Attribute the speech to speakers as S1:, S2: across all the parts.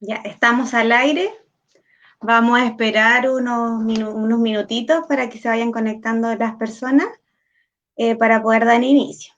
S1: Ya estamos al aire. Vamos a esperar unos minutitos para que se vayan conectando las personas para poder dar inicio.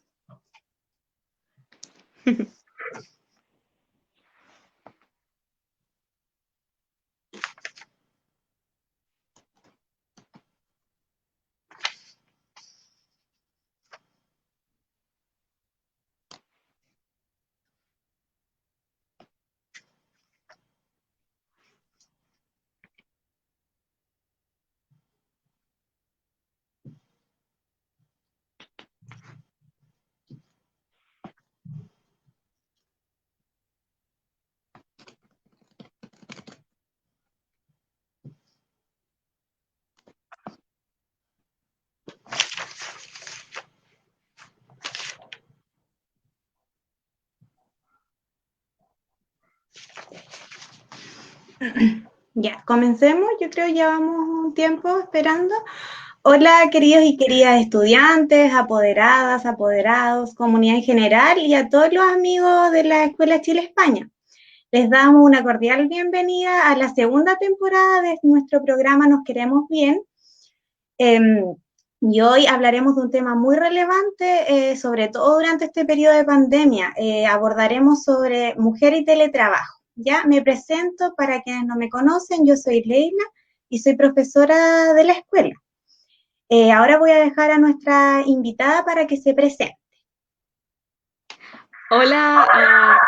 S1: Ya, comencemos. Yo creo que ya vamos un tiempo esperando. Hola, queridos y queridas estudiantes, apoderadas, apoderados, comunidad en general y a todos los amigos de la Escuela Chile-España. Les damos una cordial bienvenida a la segunda temporada de nuestro programa Nos Queremos Bien. Y hoy hablaremos de un tema muy relevante, sobre todo durante este periodo de pandemia. Abordaremos sobre mujer y teletrabajo. Ya me presento para quienes no me conocen, yo soy Leila y soy profesora de la escuela. Ahora voy a dejar a nuestra invitada para que se presente.
S2: Hola a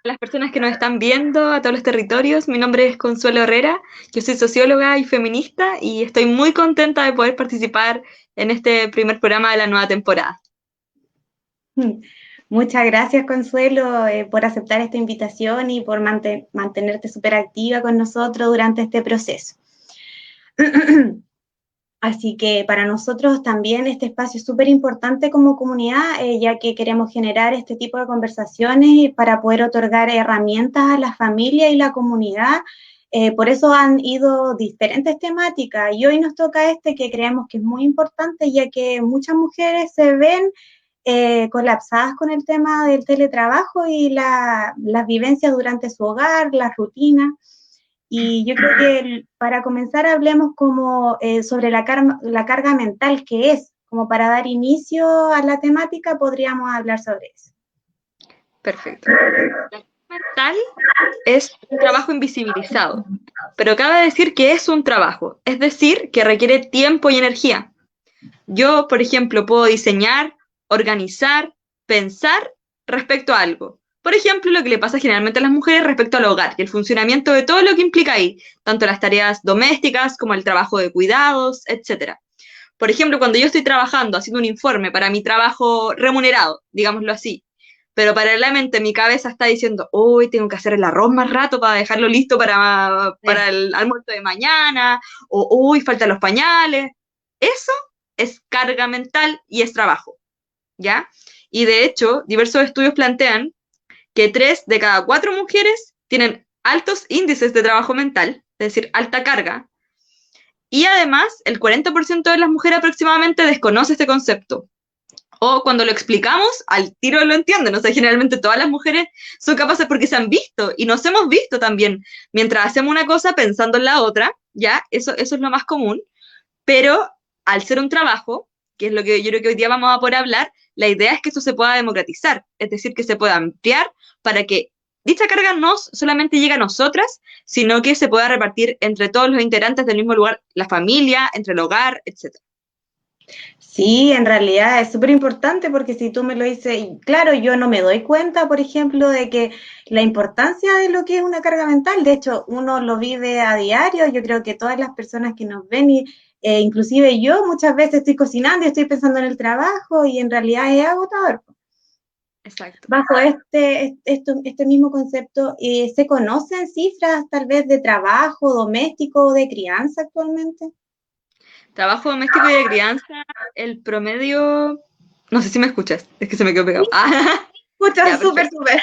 S2: las personas que nos están viendo, a todos los territorios. Mi nombre es Consuelo Herrera, yo soy socióloga y feminista y estoy muy contenta de poder participar en este primer programa de la nueva temporada.
S1: Muchas gracias, Consuelo, por aceptar esta invitación y por mantenerte súper activa con nosotros durante este proceso. Así que para nosotros también este espacio es súper importante como comunidad, ya que queremos generar este tipo de conversaciones para poder otorgar herramientas a la familia y la comunidad. Por eso han ido diferentes temáticas y hoy nos toca este que creemos que es muy importante, ya que muchas mujeres se ven colapsadas con el tema del teletrabajo y las vivencias durante su hogar, las rutinas. Y yo creo que para comenzar hablemos como sobre la carga mental que es, como para dar inicio a la temática podríamos hablar sobre eso.
S2: Perfecto. La salud mental es un trabajo invisibilizado, pero cabe decir que es un trabajo, es decir, que requiere tiempo y energía. Yo, por ejemplo, puedo diseñar, organizar, pensar respecto a algo. Por ejemplo, lo que le pasa generalmente a las mujeres respecto al hogar y el funcionamiento de todo lo que implica ahí, tanto las tareas domésticas como el trabajo de cuidados, etc. Por ejemplo, cuando yo estoy trabajando, haciendo un informe para mi trabajo remunerado, digámoslo así, pero paralelamente mi cabeza está diciendo, hoy tengo que hacer el arroz más rato para dejarlo listo para el almuerzo de mañana, o uy, faltan los pañales. Eso es carga mental y es trabajo, ¿ya? Y de hecho, diversos estudios plantean que 3 de cada 4 mujeres tienen altos índices de trabajo mental, es decir, alta carga, y además el 40% de las mujeres aproximadamente desconoce este concepto. O cuando lo explicamos, al tiro lo entienden. O sea, generalmente todas las mujeres son capaces porque se han visto y nos hemos visto también. Mientras hacemos una cosa pensando en la otra, ¿ya? Eso es lo más común. Pero al ser un trabajo, que es lo que yo creo que hoy día vamos a poder hablar, la idea es que esto se pueda democratizar, es decir, que se pueda ampliar para que dicha carga no solamente llegue a nosotras, sino que se pueda repartir entre todos los integrantes del mismo lugar, la familia, entre el hogar, etc.
S1: Sí, en realidad es súper importante porque si tú me lo dices, y claro, yo no me doy cuenta, por ejemplo, de que la importancia de lo que es una carga mental, de hecho, uno lo vive a diario, yo creo que todas las personas que nos ven, inclusive yo muchas veces estoy cocinando y estoy pensando en el trabajo y en realidad es agotador.
S2: Exacto.
S1: Bajo este mismo concepto, ¿se conocen cifras tal vez de trabajo doméstico o de crianza actualmente?
S2: Trabajo doméstico y de crianza, el promedio... No sé si me escuchas, es que se me quedó pegado. Ah,
S1: Escucha,
S2: ya,
S1: súper,
S2: perfecto.
S1: súper.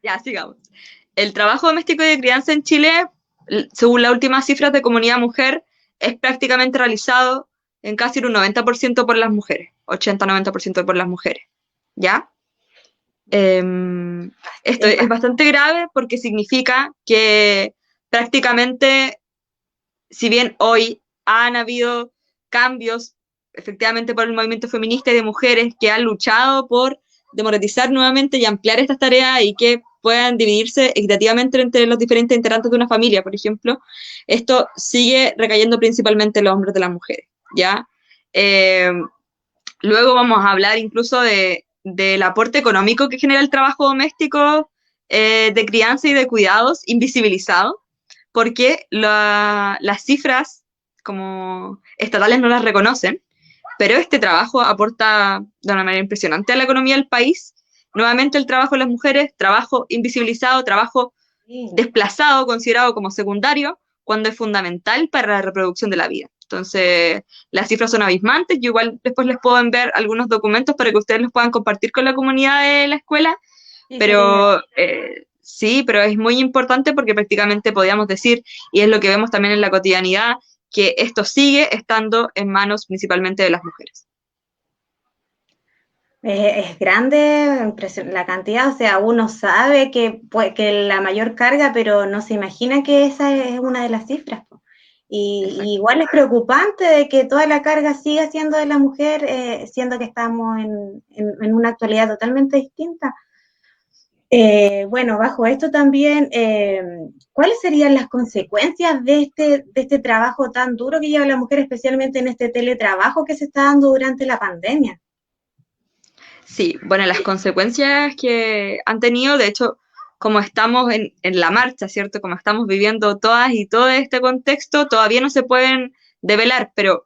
S2: Ya, sigamos. El trabajo doméstico y de crianza en Chile, según las últimas cifras de Comunidad Mujer, es prácticamente realizado en casi un 90% por las mujeres, 80-90% por las mujeres. ¿Ya? Eh, Esto es bastante grave porque significa que prácticamente, si bien hoy han habido cambios, efectivamente por el movimiento feminista y de mujeres que han luchado por democratizar nuevamente y ampliar estas tareas y que puedan dividirse equitativamente entre los diferentes integrantes de una familia, por ejemplo, esto sigue recayendo principalmente en los hombros de las mujeres, ¿ya? Luego vamos a hablar incluso del aporte económico que genera el trabajo doméstico de crianza y de cuidados invisibilizado, porque las cifras como estatales no las reconocen, pero este trabajo aporta de una manera impresionante a la economía del país. Nuevamente el trabajo de las mujeres, trabajo invisibilizado, trabajo desplazado, considerado como secundario, cuando es fundamental para la reproducción de la vida. Entonces, las cifras son abismantes. Yo igual después les puedo enviar algunos documentos para que ustedes los puedan compartir con la comunidad de la escuela, pero sí, pero es muy importante porque prácticamente podríamos decir, y es lo que vemos también en la cotidianidad, que esto sigue estando en manos principalmente de las mujeres.
S1: Es grande la cantidad, o sea, uno sabe que la mayor carga, pero no se imagina que esa es una de las cifras. Y igual es preocupante de que toda la carga siga siendo de la mujer, siendo que estamos en una actualidad totalmente distinta. Bueno, bajo esto también, ¿cuáles serían las consecuencias de este trabajo tan duro que lleva la mujer, especialmente en este teletrabajo que se está dando durante la pandemia?
S2: Sí, bueno, las consecuencias que han tenido, de hecho, como estamos en la marcha, ¿cierto? Como estamos viviendo todas y todo este contexto, todavía no se pueden develar, pero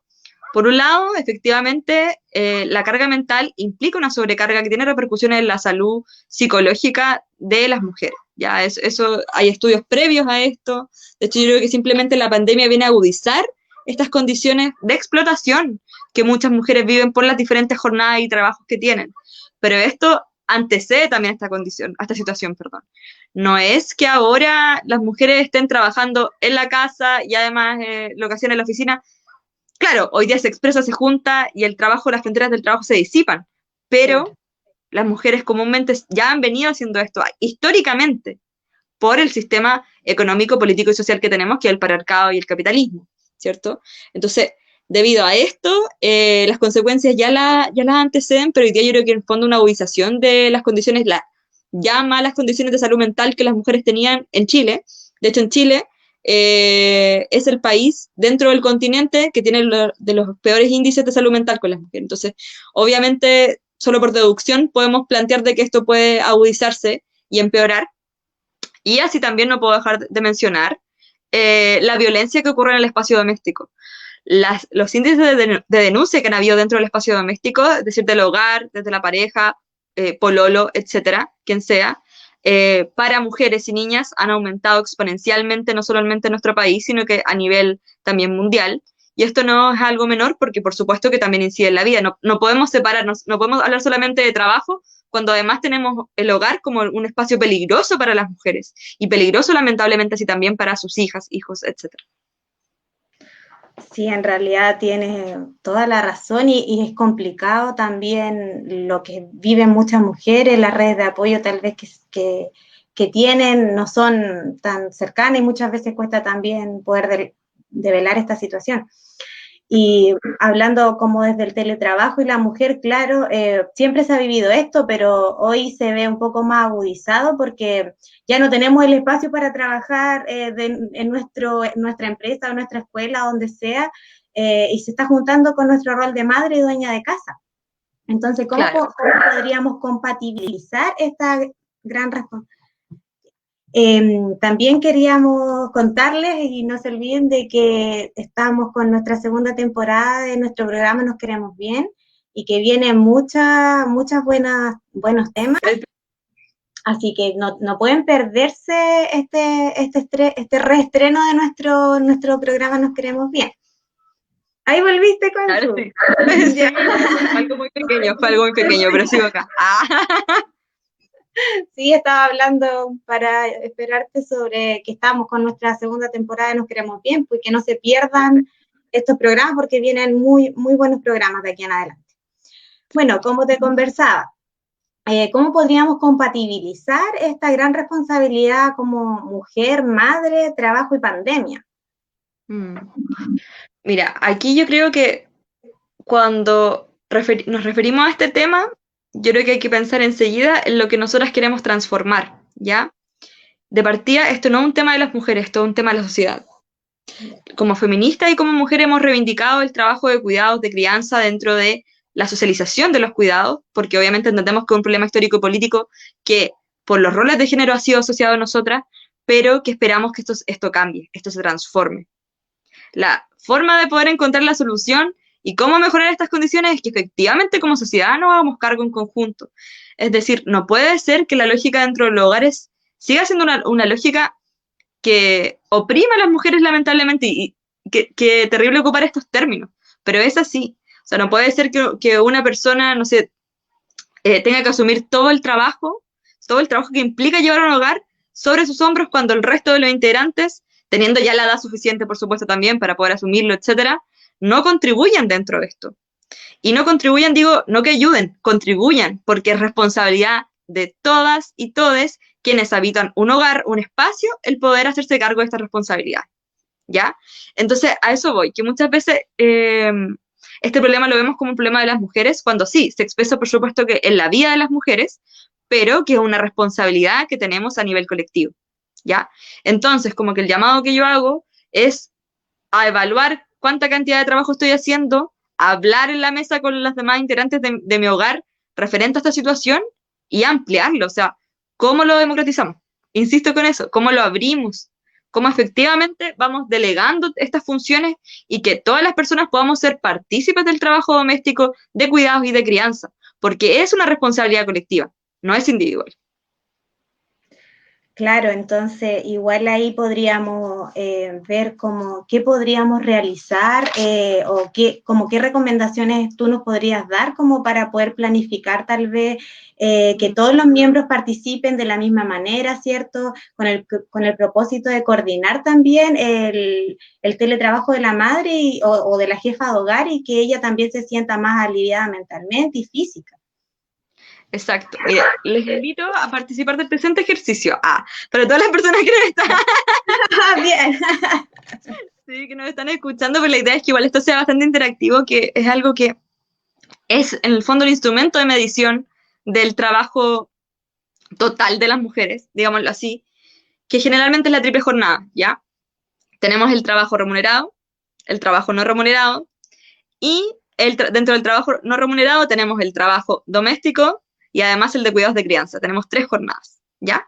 S2: por un lado, efectivamente, la carga mental implica una sobrecarga que tiene repercusiones en la salud psicológica de las mujeres. Ya eso hay estudios previos a esto. De hecho, yo creo que simplemente la pandemia viene a agudizar estas condiciones de explotación que muchas mujeres viven por las diferentes jornadas y trabajos que tienen. Pero esto antecede también a esta condición, a esta situación, perdón. No es que ahora las mujeres estén trabajando en la casa y además lo que hacían en la oficina. Claro, hoy día se expresa, se junta y el trabajo, las fronteras del trabajo se disipan, pero las mujeres comúnmente ya han venido haciendo esto históricamente por el sistema económico, político y social que tenemos, que es el patriarcado y el capitalismo, ¿cierto? Entonces, debido a esto, las consecuencias ya las anteceden, pero hoy día yo creo que en el fondo una agudización de las condiciones, ya malas condiciones de salud mental que las mujeres tenían en Chile. De hecho, en Chile es el país dentro del continente que tiene de los peores índices de salud mental con las mujeres. Entonces, obviamente, solo por deducción podemos plantear de que esto puede agudizarse y empeorar. Y así también no puedo dejar de mencionar la violencia que ocurre en el espacio doméstico. Los índices de denuncia que han habido dentro del espacio doméstico, es decir, del hogar, desde la pareja, pololo, etcétera, quien sea, para mujeres y niñas han aumentado exponencialmente, no solamente en nuestro país, sino que a nivel también mundial. Y esto no es algo menor porque por supuesto que también incide en la vida. No podemos separarnos, no podemos hablar solamente de trabajo cuando además tenemos el hogar como un espacio peligroso para las mujeres y peligroso lamentablemente así también para sus hijas, hijos, etcétera.
S1: Sí, en realidad tienes toda la razón y es complicado también lo que viven muchas mujeres, las redes de apoyo tal vez que tienen no son tan cercanas y muchas veces cuesta también poder develar esta situación. Y hablando como desde el teletrabajo y la mujer, claro, siempre se ha vivido esto, pero hoy se ve un poco más agudizado porque ya no tenemos el espacio para trabajar en nuestra empresa o nuestra escuela, donde sea, y se está juntando con nuestro rol de madre y dueña de casa. Entonces, ¿cómo podríamos compatibilizar esta gran responsabilidad? También queríamos contarles, y no se olviden de que estamos con nuestra segunda temporada de nuestro programa Nos Queremos Bien, y que vienen muchos buenos temas, así que no pueden perderse este reestreno de nuestro programa Nos Queremos Bien. Ahí volviste, con
S2: claro, sí. Sí, fue algo muy pequeño, pero sigo acá.
S1: Sí, estaba hablando para esperarte sobre que estamos con nuestra segunda temporada de Nos Queremos Bien, pues que no se pierdan estos programas porque vienen muy, muy buenos programas de aquí en adelante. Bueno, como te conversaba, ¿cómo podríamos compatibilizar esta gran responsabilidad como mujer, madre, trabajo y pandemia?
S2: Mm. Mira, aquí yo creo que cuando nos referimos a este tema, yo creo que hay que pensar enseguida en lo que nosotras queremos transformar, ¿ya? De partida, esto no es un tema de las mujeres, esto es un tema de la sociedad. Como feministas y como mujeres hemos reivindicado el trabajo de cuidados, de crianza dentro de la socialización de los cuidados, porque obviamente entendemos que es un problema histórico y político que por los roles de género ha sido asociado a nosotras, pero que esperamos que esto cambie, esto se transforme. La forma de poder encontrar la solución y cómo mejorar estas condiciones es que efectivamente como sociedad nos hagamos cargo en conjunto. Es decir, no puede ser que la lógica dentro de los hogares siga siendo una lógica que oprime a las mujeres lamentablemente y que terrible ocupar estos términos, pero es así. O sea, no puede ser que una persona, no sé, tenga que asumir todo el trabajo que implica llevar un hogar sobre sus hombros cuando el resto de los integrantes, teniendo ya la edad suficiente, por supuesto, también para poder asumirlo, etcétera, no contribuyan dentro de esto. Y no contribuyan, digo, no que ayuden, contribuyan, porque es responsabilidad de todas y todes quienes habitan un hogar, un espacio, el poder hacerse cargo de esta responsabilidad. ¿Ya? Entonces, a eso voy, que muchas veces este problema lo vemos como un problema de las mujeres, cuando sí, se expresa por supuesto que en la vida de las mujeres, pero que es una responsabilidad que tenemos a nivel colectivo, ¿ya? Entonces, como que el llamado que yo hago es a evaluar cuánta cantidad de trabajo estoy haciendo, a hablar en la mesa con las demás integrantes de mi hogar referente a esta situación y ampliarlo, o sea, ¿cómo lo democratizamos? Insisto con eso, ¿cómo lo abrimos? ¿Cómo efectivamente vamos delegando estas funciones y que todas las personas podamos ser partícipes del trabajo doméstico, de cuidados y de crianza? Porque es una responsabilidad colectiva, no es individual.
S1: Claro, entonces igual ahí podríamos ver como qué podríamos realizar o qué, como qué recomendaciones tú nos podrías dar como para poder planificar tal vez que todos los miembros participen de la misma manera, ¿cierto? Con el propósito de coordinar también el teletrabajo de la madre o de la jefa de hogar y que ella también se sienta más aliviada mentalmente y física.
S2: Exacto. Mira, les invito a participar del presente ejercicio. Para todas las personas que nos están,
S1: Bien.
S2: sí, que nos están escuchando, pero la idea es que igual esto sea bastante interactivo, que es algo que es en el fondo el instrumento de medición del trabajo total de las mujeres, digámoslo así, que generalmente es la triple jornada, ¿ya? Tenemos el trabajo remunerado, el trabajo no remunerado, y dentro del trabajo no remunerado tenemos el trabajo doméstico y además el de cuidados de crianza. Tenemos 3 jornadas, ¿ya?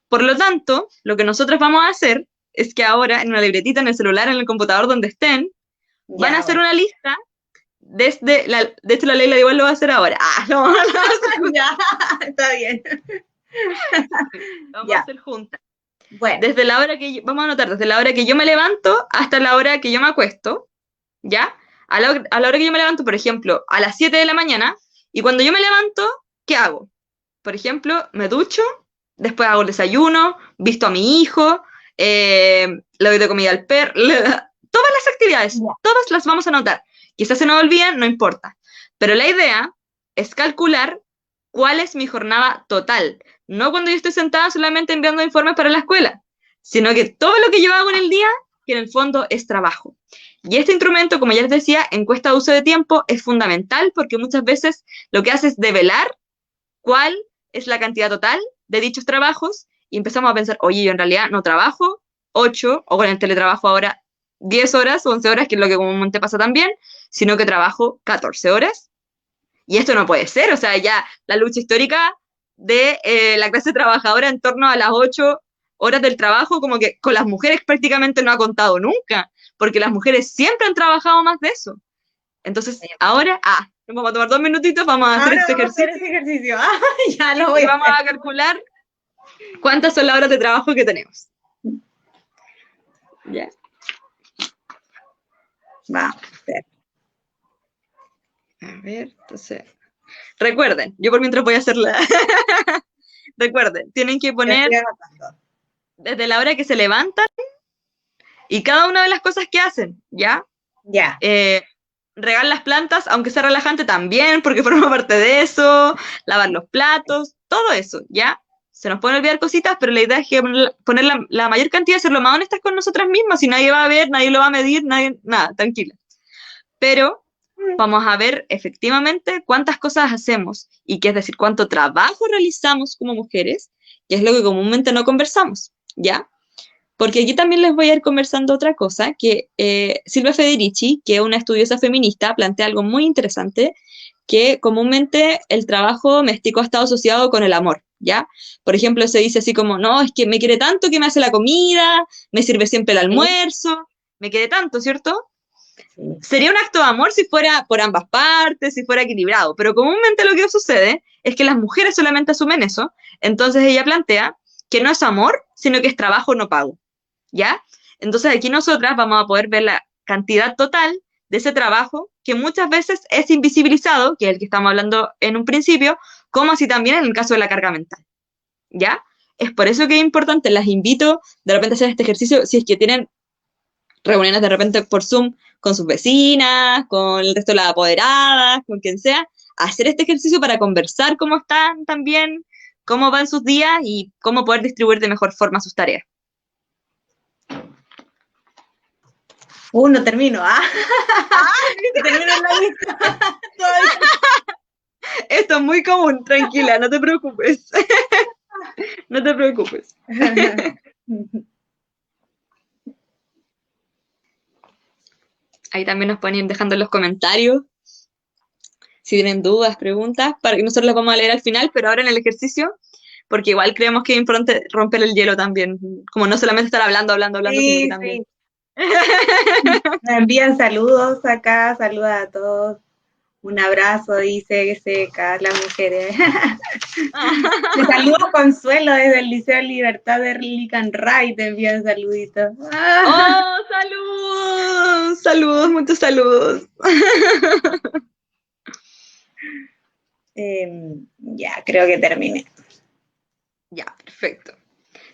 S2: Por lo tanto, lo que nosotros vamos a hacer es que ahora en una libretita, en el celular, en el computador, donde estén, van a hacer una lista de hecho la ley la igual lo va a hacer ahora. Lo vamos a hacer.
S1: Ya, está bien.
S2: Vamos
S1: Ya.
S2: a hacer juntas.
S1: Bueno.
S2: Desde la hora que vamos a anotar, desde la hora que yo me levanto hasta la hora que yo me acuesto, ¿ya? A la hora que yo me levanto, por ejemplo, a las 7 de la mañana, y cuando yo me levanto, ¿qué hago? Por ejemplo, me ducho, después hago el desayuno, visto a mi hijo, le doy de comida al perro, todas las actividades, todas las vamos a anotar. Quizás se nos olviden, no importa. Pero la idea es calcular cuál es mi jornada total. No cuando yo estoy sentada solamente enviando informes para la escuela, sino que todo lo que yo hago en el día, que en el fondo es trabajo. Y este instrumento, como ya les decía, encuesta de uso de tiempo, es fundamental porque muchas veces lo que hace es develar cuál es la cantidad total de dichos trabajos y empezamos a pensar, oye, yo en realidad no trabajo 8 o con el teletrabajo ahora 10 horas o 11 horas, que es lo que comúnmente pasa también, sino que trabajo 14 horas. Y esto no puede ser, o sea, ya la lucha histórica de la clase trabajadora en torno a las 8 horas del trabajo, como que con las mujeres prácticamente no ha contado nunca, porque las mujeres siempre han trabajado más de eso. Entonces, ahora, vamos a tomar 2 minutitos, vamos a hacer este
S1: ejercicio. Ya lo voy
S2: y vamos a calcular cuántas son las horas de trabajo que tenemos. ¿Ya?
S1: Va.
S2: A ver, entonces. Recuerden, yo por mientras voy a hacerla. Recuerden, tienen que poner desde la hora que se levantan y cada una de las cosas que hacen, ¿ya?
S1: Ya.
S2: regar las plantas, aunque sea relajante también, porque forma parte de eso, lavar los platos, todo eso, ¿ya? Se nos pueden olvidar cositas, pero la idea es que poner la mayor cantidad, ser lo más honestas con nosotras mismas, si nadie va a ver, nadie lo va a medir, nadie, nada, tranquila. Pero vamos a ver efectivamente cuántas cosas hacemos, y que es decir, cuánto trabajo realizamos como mujeres, que es lo que comúnmente no conversamos, ¿ya? Porque aquí también les voy a ir conversando otra cosa, que Silvia Federici, que es una estudiosa feminista, plantea algo muy interesante, que comúnmente el trabajo doméstico ha estado asociado con el amor, ¿ya? Por ejemplo, se dice así como, no, es que me quiere tanto que me hace la comida, me sirve siempre el almuerzo, me quiere tanto, ¿cierto?
S1: Sí.
S2: Sería un acto de amor si fuera por ambas partes, si fuera equilibrado, pero comúnmente lo que sucede es que las mujeres solamente asumen eso, entonces ella plantea que no es amor, sino que es trabajo no pago. ¿Ya? Entonces aquí nosotras vamos a poder ver la cantidad total de ese trabajo que muchas veces es invisibilizado, que es el que estamos hablando en un principio, como así también en el caso de la carga mental, ¿ya? Es por eso que es importante, las invito de repente a hacer este ejercicio, si es que tienen reuniones de repente por Zoom con sus vecinas, con el resto de las apoderadas, con quien sea, a hacer este ejercicio para conversar cómo están también, cómo van sus días y cómo poder distribuir de mejor forma sus tareas.
S1: No termino, no termino la lista.
S2: Esto es muy común, tranquila, no te preocupes. No te preocupes. Ahí también nos pueden ir dejando en los comentarios si tienen dudas, preguntas, para que nosotros las vamos a leer al final, pero ahora en el ejercicio, porque igual creemos que es importante romper el hielo también, como no solamente estar hablando,
S1: Sí,
S2: sino que también.
S1: Sí. Me envían saludos acá, saluda a todos. Un abrazo, dice Seca, las mujeres. Te saludo Consuelo desde el Liceo Libertad de Licanray, te envían saluditos.
S2: ¡Oh, saludos! Saludos, muchos saludos.
S1: Ya, creo que terminé.
S2: Ya, perfecto.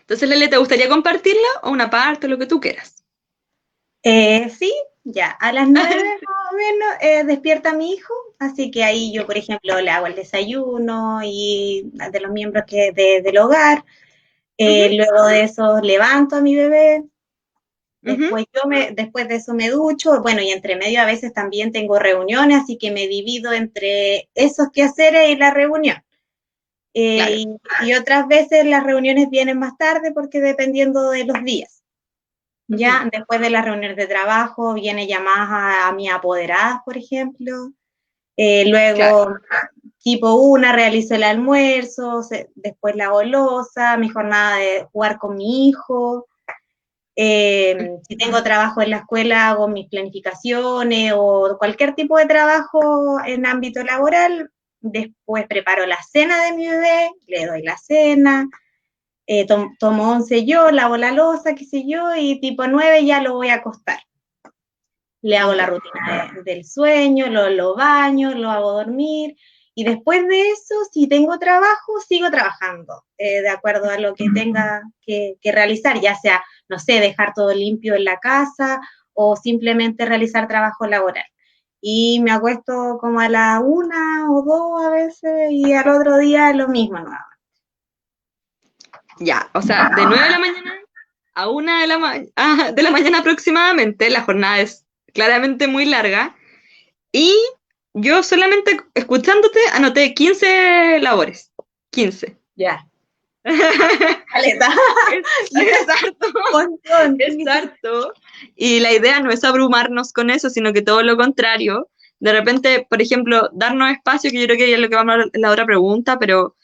S2: Entonces, Lele, ¿te gustaría compartirla o una parte, lo que tú quieras?
S1: Sí, ya, a las 9 más o menos despierta mi hijo, así que ahí yo, por ejemplo, le hago el desayuno y de los miembros del hogar. Luego de eso levanto a mi bebé. Después después de eso me ducho, bueno, y entre medio a veces también tengo reuniones, así que me divido entre esos quehaceres y la reunión.
S2: Claro.
S1: Y otras veces las reuniones vienen más tarde porque dependiendo de los días. Ya después de las reuniones de trabajo viene llamadas a mis apoderadas, por ejemplo. Luego, claro, tipo 1, realizo el almuerzo, después la loza, mi jornada de jugar con mi hijo. Si tengo trabajo en la escuela, hago mis planificaciones o cualquier tipo de trabajo en ámbito laboral. Después preparo la cena de mi bebé, le doy la cena, tomo 11 yo, lavo la loza, qué sé yo, y tipo 9 ya lo voy a acostar. Le hago la rutina del sueño, lo baño, lo hago dormir, y después de eso, si tengo trabajo, sigo trabajando, de acuerdo a lo que tenga que realizar, ya sea, no sé, dejar todo limpio en la casa, o simplemente realizar trabajo laboral. Y me acuesto como a la 1 o 2 a veces, y al otro día lo mismo nuevamente.
S2: Ya, o sea, de 9 de la mañana a 1 de la mañana aproximadamente, la jornada es claramente muy larga, y yo solamente escuchándote anoté 15 labores, 15.
S1: Ya.
S2: Es harto, es harto, y la idea no es abrumarnos con eso, sino que todo lo contrario, de repente, por ejemplo, darnos espacio, que yo creo que es lo que vamos a hablar en la otra pregunta, pero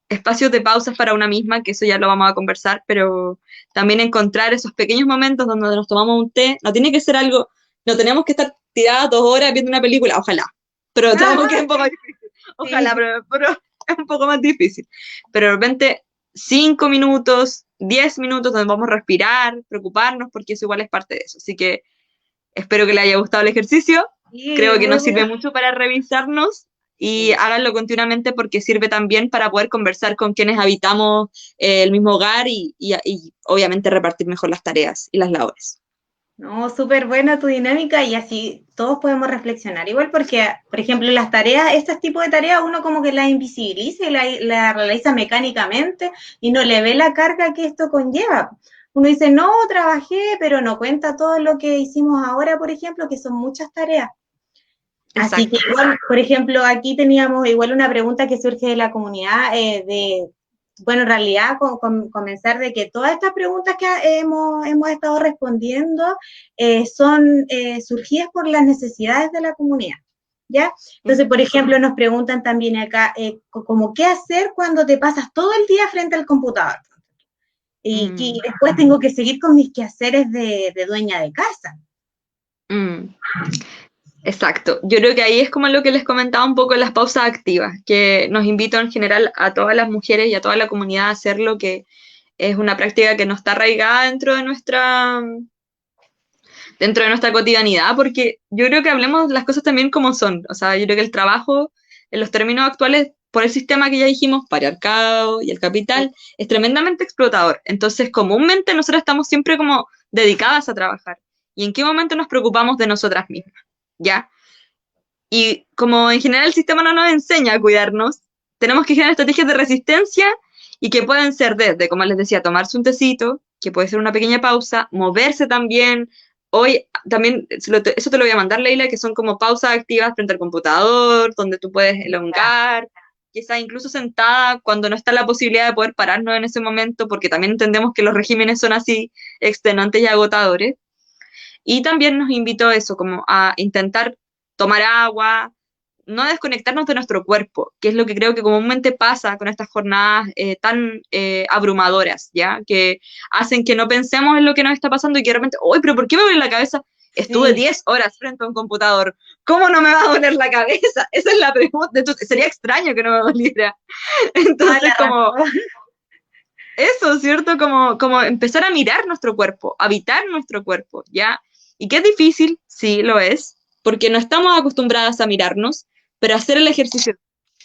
S2: espacios de pausas para una misma, que eso ya lo vamos a conversar, pero también encontrar esos pequeños momentos donde nos tomamos un té, no tiene que ser algo, no tenemos que estar tiradas 2 horas viendo una película, ojalá, pero tenemos que es un poco difícil, ojalá, sí. pero es un poco más difícil, pero de repente 5 minutos, 10 minutos donde vamos a respirar, preocuparnos, porque eso igual es parte de eso, así que espero que les haya gustado el ejercicio, sí, creo que nos sirve mucho para revisarnos, y sí, háganlo continuamente porque sirve también para poder conversar con quienes habitamos el mismo hogar y obviamente repartir mejor las tareas y las labores.
S1: No, súper buena tu dinámica y así todos podemos reflexionar. Igual porque, por ejemplo, las tareas, este tipo de tareas uno como que las invisibiliza y la realiza mecánicamente y no le ve la carga que esto conlleva. Uno dice, no, trabajé, pero no cuenta todo lo que hicimos ahora, por ejemplo, que son muchas tareas. Así que
S2: Exacto.
S1: igual, por ejemplo, aquí teníamos igual una pregunta que surge de la comunidad, bueno, en realidad comenzar de que todas estas preguntas que hemos estado respondiendo son surgidas por las necesidades de la comunidad, ¿ya? Entonces, por ejemplo, nos preguntan también acá, como qué hacer cuando te pasas todo el día frente al computador y después tengo que seguir con mis quehaceres de dueña de casa.
S2: Mm. Exacto. Yo creo que ahí es como lo que les comentaba un poco en las pausas activas, que nos invito en general a todas las mujeres y a toda la comunidad a hacerlo, que es una práctica que no está arraigada dentro de nuestra cotidianidad, porque yo creo que hablemos las cosas también como son. O sea, yo creo que el trabajo, en los términos actuales, por el sistema que ya dijimos, patriarcado y el capital, es tremendamente explotador. Entonces, comúnmente nosotros estamos siempre como dedicadas a trabajar. ¿Y en qué momento nos preocupamos de nosotras mismas? ¿Ya? Y como en general el sistema no nos enseña a cuidarnos, tenemos que generar estrategias de resistencia y que pueden ser desde, como les decía, tomarse un tecito, que puede ser una pequeña pausa, moverse también. Hoy también, eso te lo voy a mandar, Leila, que son como pausas activas frente al computador, donde tú puedes elongar, quizás incluso sentada cuando no está la posibilidad de poder pararnos en ese momento, porque también entendemos que los regímenes son así extenuantes y agotadores. Y también nos invito a eso, como a intentar tomar agua, no desconectarnos de nuestro cuerpo, que es lo que creo que comúnmente pasa con estas jornadas tan abrumadoras, ¿ya? Que hacen que no pensemos en lo que nos está pasando y que de repente, uy, pero ¿por qué me duele la cabeza? Estuve
S1: Sí.
S2: 10 horas frente a un computador. ¿Cómo no me va a doler la cabeza? Esa es la pregunta. Entonces, sería extraño que no me doliera.
S1: Toda
S2: Entonces,
S1: la
S2: como
S1: razón.
S2: eso, ¿cierto? Como empezar a mirar nuestro cuerpo, habitar nuestro cuerpo, ¿ya? Y que es difícil, sí, lo es, porque no estamos acostumbradas a mirarnos, pero hacer el ejercicio,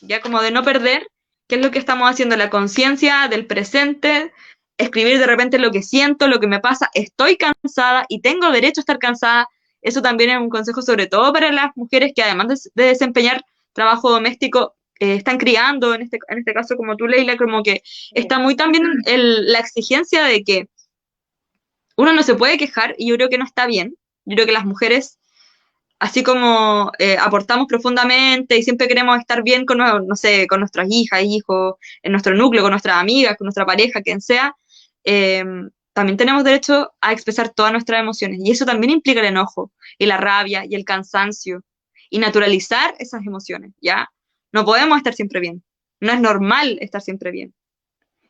S2: ya como de no perder, qué es lo que estamos haciendo, la conciencia del presente, escribir de repente lo que siento, lo que me pasa, estoy cansada y tengo derecho a estar cansada. Eso también es un consejo sobre todo para las mujeres que además de desempeñar trabajo doméstico, están criando, en este caso como tú, Leila, como que está muy también la exigencia de que uno no se puede quejar y yo creo que no está bien. Yo creo que las mujeres, así como aportamos profundamente y siempre queremos estar bien con, no sé, con nuestras hijas, hijos, en nuestro núcleo, con nuestras amigas, con nuestra pareja, quien sea, eh, también tenemos derecho a expresar todas nuestras emociones. Y eso también implica el enojo y la rabia y el cansancio y naturalizar esas emociones, ¿ya? No podemos estar siempre bien. No es normal estar siempre bien.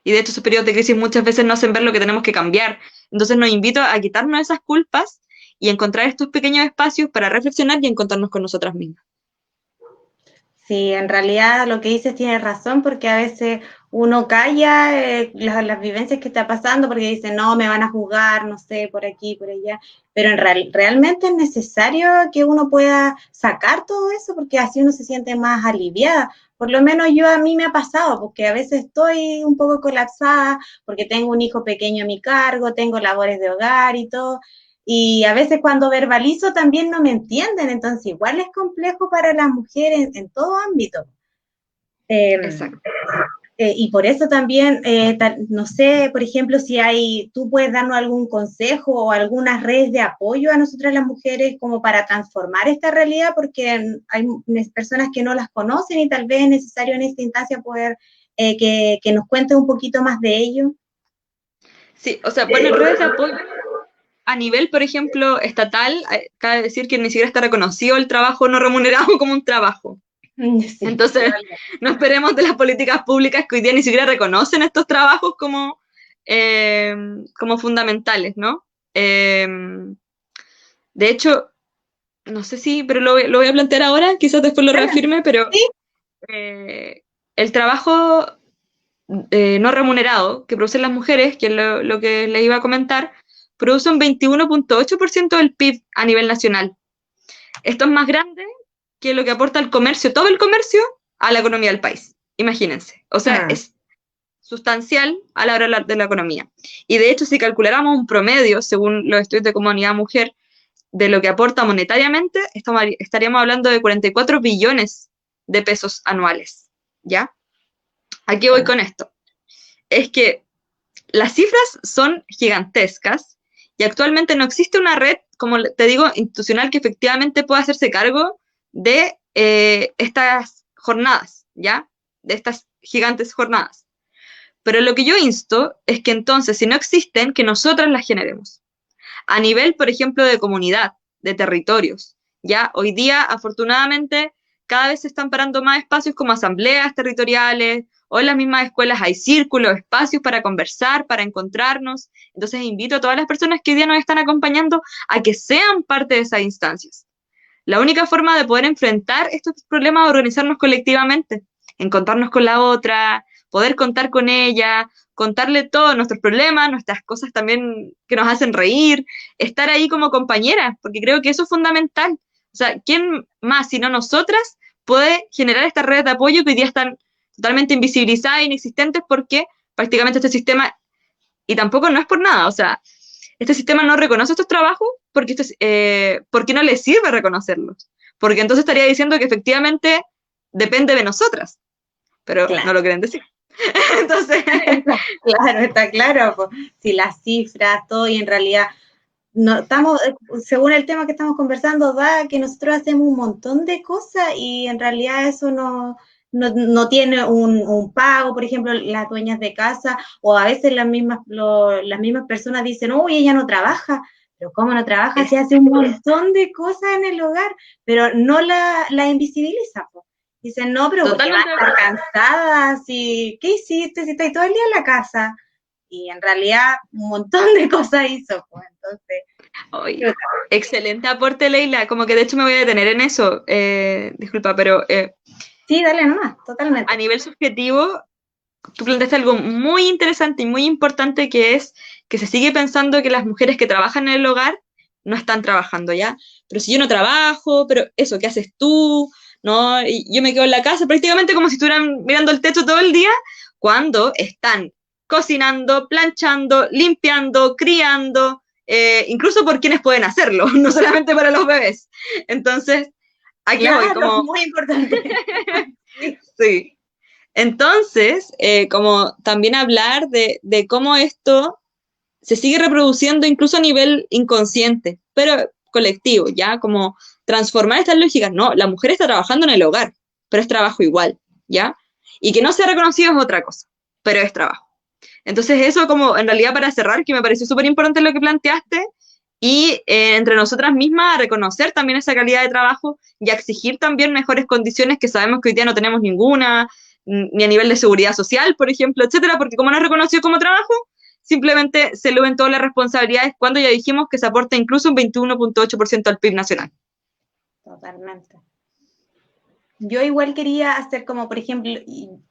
S2: Y de hecho esos periodos de crisis muchas veces nos hacen ver lo que tenemos que cambiar. Entonces nos invito a quitarnos esas culpas y encontrar estos pequeños espacios para reflexionar y encontrarnos con nosotras mismas.
S1: Sí, en realidad lo que dices tiene razón porque a veces uno calla las vivencias que está pasando porque dice, no, me van a juzgar, no sé, por aquí, por allá, pero realmente es necesario que uno pueda sacar todo eso porque así uno se siente más aliviada. Por lo menos yo a mí me ha pasado porque a veces estoy un poco colapsada porque tengo un hijo pequeño a mi cargo, tengo labores de hogar y todo, y a veces cuando verbalizo también no me entienden, entonces igual es complejo para las mujeres en todo ámbito. Eh,
S2: Exacto.
S1: y por eso también, no sé, por ejemplo, si tú puedes darnos algún consejo o algunas redes de apoyo a nosotras las mujeres como para transformar esta realidad, porque hay personas que no las conocen y tal vez es necesario en esta instancia poder que nos cuentes un poquito más de ello.
S2: Sí, o sea, bueno, en redes de apoyo a nivel, por ejemplo, estatal, cabe decir que ni siquiera está reconocido el trabajo no remunerado como un trabajo.
S1: Sí,
S2: Entonces, no esperemos de las políticas públicas que hoy día ni siquiera reconocen estos trabajos como fundamentales, ¿no? De hecho, no sé si, pero lo voy a plantear ahora, quizás después lo reafirme, pero
S1: sí,
S2: el trabajo no remunerado que producen las mujeres, que es lo que les iba a comentar, produce un 21,8% del PIB a nivel nacional. Esto es más grande que lo que aporta el comercio, todo el comercio, a la economía del país. Imagínense. O sea,
S1: ah,
S2: es sustancial a la hora de la economía. Y de hecho, si calculáramos un promedio, según los estudios de Comunidad Mujer, de lo que aporta monetariamente, estaríamos hablando de 44 billones de pesos anuales, ¿ya? ¿A qué voy con esto? Es que las cifras son gigantescas y actualmente no existe una red, como te digo, institucional que efectivamente pueda hacerse cargo de estas jornadas, ¿ya? De estas gigantes jornadas. Pero lo que yo insto es que entonces, si no existen, que nosotras las generemos. A nivel, por ejemplo, de comunidad, de territorios, ¿ya? Hoy día, afortunadamente, cada vez se están parando más espacios como asambleas territoriales, o en las mismas escuelas hay círculos, espacios para conversar, para encontrarnos. Entonces invito a todas las personas que hoy día nos están acompañando a que sean parte de esas instancias. La única forma de poder enfrentar estos problemas es organizarnos colectivamente, encontrarnos con la otra, poder contar con ella, contarle todos nuestros problemas, nuestras cosas también que nos hacen reír, estar ahí como compañeras, porque creo que eso es fundamental. O sea, ¿quién más, sino nosotras, puede generar estas redes de apoyo que hoy día están totalmente invisibilizadas e inexistentes porque prácticamente este sistema, y tampoco no es por nada, o sea, este sistema no reconoce estos trabajos porque no le sirve reconocerlos, porque entonces estaría diciendo que efectivamente depende de nosotras, pero
S1: Claro.
S2: no lo quieren decir. Entonces,
S1: claro, está claro, pues, si las cifras, todo, y en realidad no estamos, según el tema que estamos conversando, da que nosotros hacemos un montón de cosas y en realidad eso no tiene un pago. Por ejemplo, las dueñas de casa, o a veces las mismas personas dicen, uy, ella no trabaja. Pero ¿cómo no trabaja? Si hace un montón de cosas en el hogar, pero no la invisibiliza, pues. Dicen, no, pero porque van a estar cansadas, y ¿qué hiciste si estás todo el día en la casa? Y en realidad un montón de cosas hizo, pues, entonces.
S2: Oye, excelente aporte, Leila, como que de hecho me voy a detener en eso, disculpa, pero...
S1: sí, dale nomás, totalmente.
S2: A nivel subjetivo, tú planteaste algo muy interesante y muy importante, que es que se sigue pensando que las mujeres que trabajan en el hogar no están trabajando, ¿ya? Pero si yo no trabajo, pero eso, ¿qué haces tú? ¿No? Y yo me quedo en la casa prácticamente como si estuvieran mirando el techo todo el día, cuando están cocinando, planchando, limpiando, criando, incluso por quienes pueden hacerlo, no solamente para los bebés. Entonces, aquí voy, como...
S1: muy importante.
S2: Sí. Entonces, como también hablar de cómo esto se sigue reproduciendo incluso a nivel inconsciente, pero colectivo, ¿ya? Como transformar estas lógicas. No, la mujer está trabajando en el hogar, pero es trabajo igual, ¿ya? Y que no sea reconocido es otra cosa, pero es trabajo. Entonces eso como en realidad para cerrar, que me pareció súper importante lo que planteaste, y entre nosotras mismas a reconocer también esa calidad de trabajo y a exigir también mejores condiciones que sabemos que hoy día no tenemos ninguna, ni a nivel de seguridad social, por ejemplo, etcétera, porque como no es reconocido como trabajo, simplemente se le ven todas las responsabilidades cuando ya dijimos que se aporta incluso un 21.8% al PIB nacional.
S1: Totalmente. Yo igual quería hacer como, por ejemplo,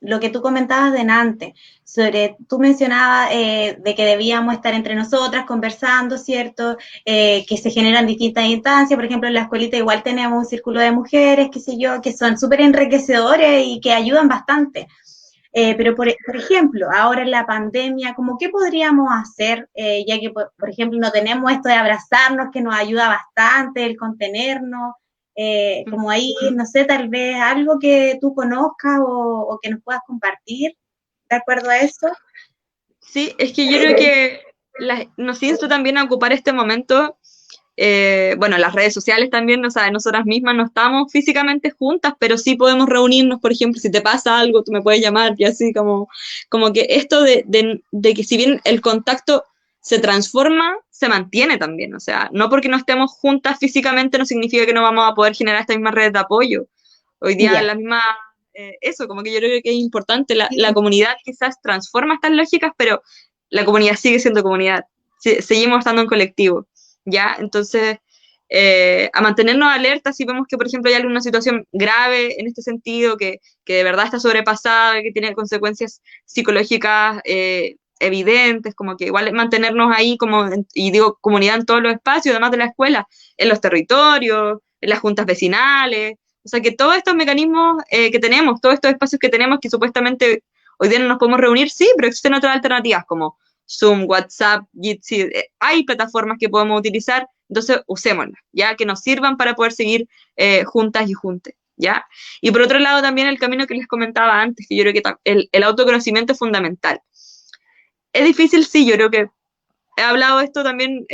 S1: lo que tú comentabas delante, tú mencionabas de que debíamos estar entre nosotras conversando, ¿cierto? Que se generan distintas instancias. Por ejemplo, en la escuelita igual tenemos un círculo de mujeres, qué sé yo, que son súper enriquecedores y que ayudan bastante. Pero, por ejemplo, ahora en la pandemia, ¿cómo qué podríamos hacer? Ya que, por ejemplo, no tenemos esto de abrazarnos, que nos ayuda bastante, el contenernos. Como ahí, no sé, tal vez algo que tú conozcas o que nos puedas compartir de acuerdo a eso.
S2: Sí, es que yo creo que nos insta también a ocupar este momento, bueno, las redes sociales también, o sea, nosotras mismas no estamos físicamente juntas, pero sí podemos reunirnos, por ejemplo, si te pasa algo, tú me puedes llamar y así como que esto de que si bien el contacto se transforma, se mantiene también, o sea, no porque no estemos juntas físicamente no significa que no vamos a poder generar estas mismas redes de apoyo. Hoy día la misma, eso, como que yo creo que es importante, la comunidad quizás transforma estas lógicas, pero la comunidad sigue siendo comunidad, seguimos estando en colectivo, ¿ya? Entonces, a mantenernos alertas si vemos que, por ejemplo, hay alguna situación grave en este sentido, que de verdad está sobrepasada, que tiene consecuencias psicológicas evidentes, como que igual mantenernos ahí, y digo, comunidad en todos los espacios, además de la escuela, en los territorios, en las juntas vecinales, o sea, que todos estos mecanismos que tenemos, todos estos espacios que tenemos, que supuestamente hoy día no nos podemos reunir, sí, pero existen otras alternativas como Zoom, WhatsApp, Jitsi, hay plataformas que podemos utilizar, entonces usémoslas, ya que nos sirvan para poder seguir juntas y juntes, ¿ya? Y por otro lado también el camino que les comentaba antes, que yo creo que el autoconocimiento es fundamental. Es difícil, sí, yo creo que he hablado esto también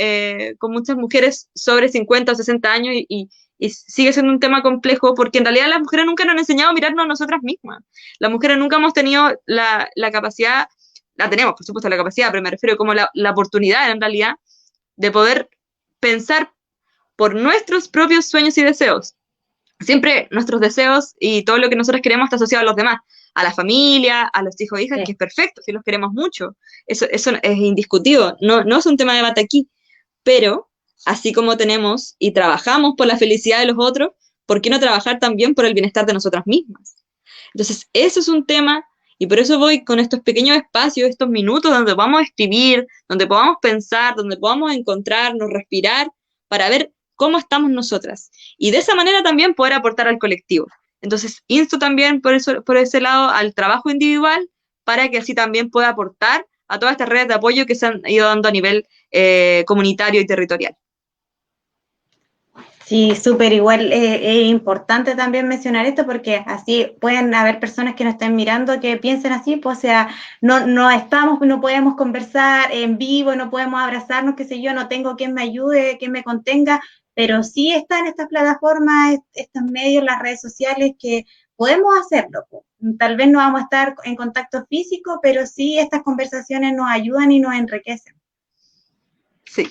S2: con muchas mujeres sobre 50 o 60 años y sigue siendo un tema complejo porque en realidad las mujeres nunca nos han enseñado a mirarnos a nosotras mismas. Las mujeres nunca hemos tenido la capacidad, la tenemos por supuesto la capacidad, pero me refiero como la oportunidad en realidad de poder pensar por nuestros propios sueños y deseos. Siempre nuestros deseos y todo lo que nosotros queremos está asociado a los demás, a la familia, a los hijos e hijas,
S1: Sí.
S2: que es perfecto, si los queremos mucho. Eso es indiscutido, no es un tema de debate aquí, pero así como tenemos y trabajamos por la felicidad de los otros, ¿por qué no trabajar también por el bienestar de nosotras mismas? Entonces, eso es un tema, y por eso voy con estos pequeños espacios, estos minutos donde podamos escribir, donde podamos pensar, donde podamos encontrarnos, respirar, para ver cómo estamos nosotras. Y de esa manera también poder aportar al colectivo. Entonces, insto también por ese lado al trabajo individual, para que así también pueda aportar a todas estas redes de apoyo que se han ido dando a nivel comunitario y territorial.
S1: Sí, súper igual. Es importante también mencionar esto porque así pueden haber personas que nos estén mirando que piensen así, pues, o sea, no podemos conversar en vivo, no podemos abrazarnos, qué sé yo, no tengo quien me ayude, quien me contenga, pero sí están estas plataformas, estos medios, las redes sociales que podemos hacerlo, pues. Tal vez no vamos a estar en contacto físico, pero sí estas conversaciones nos ayudan y nos enriquecen.
S2: Sí.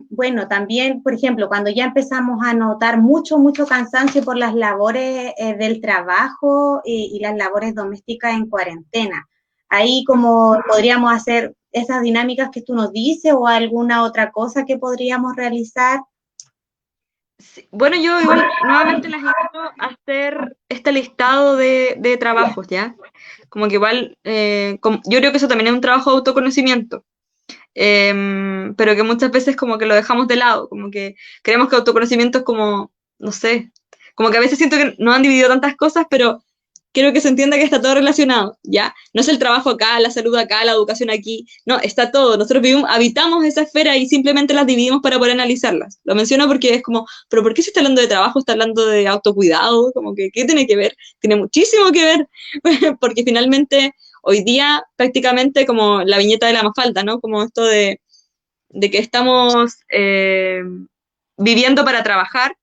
S1: Bueno, también, por ejemplo, cuando ya empezamos a notar mucho cansancio por las labores del trabajo y las labores domésticas en cuarentena, ahí como podríamos hacer esas dinámicas que tú nos dices o alguna otra cosa que podríamos realizar.
S2: Sí. Bueno, yo igual nuevamente las invito a hacer este listado de trabajos, ¿ya? Como que igual, yo creo que eso también es un trabajo de autoconocimiento. Pero que muchas veces como que lo dejamos de lado, como que creemos que autoconocimiento es como, no sé, como que a veces siento que no han dividido tantas cosas, pero quiero que se entienda que está todo relacionado, ¿ya? No es el trabajo acá, la salud acá, la educación aquí, no, está todo. Nosotros habitamos esa esfera y simplemente las dividimos para poder analizarlas. Lo menciono porque es como, ¿pero por qué se está hablando de trabajo? ¿Está hablando de autocuidado? Como que, ¿qué tiene que ver? Tiene muchísimo que ver, porque finalmente hoy día prácticamente como la viñeta de la Mafalda, ¿no? Como esto de que estamos viviendo para trabajar,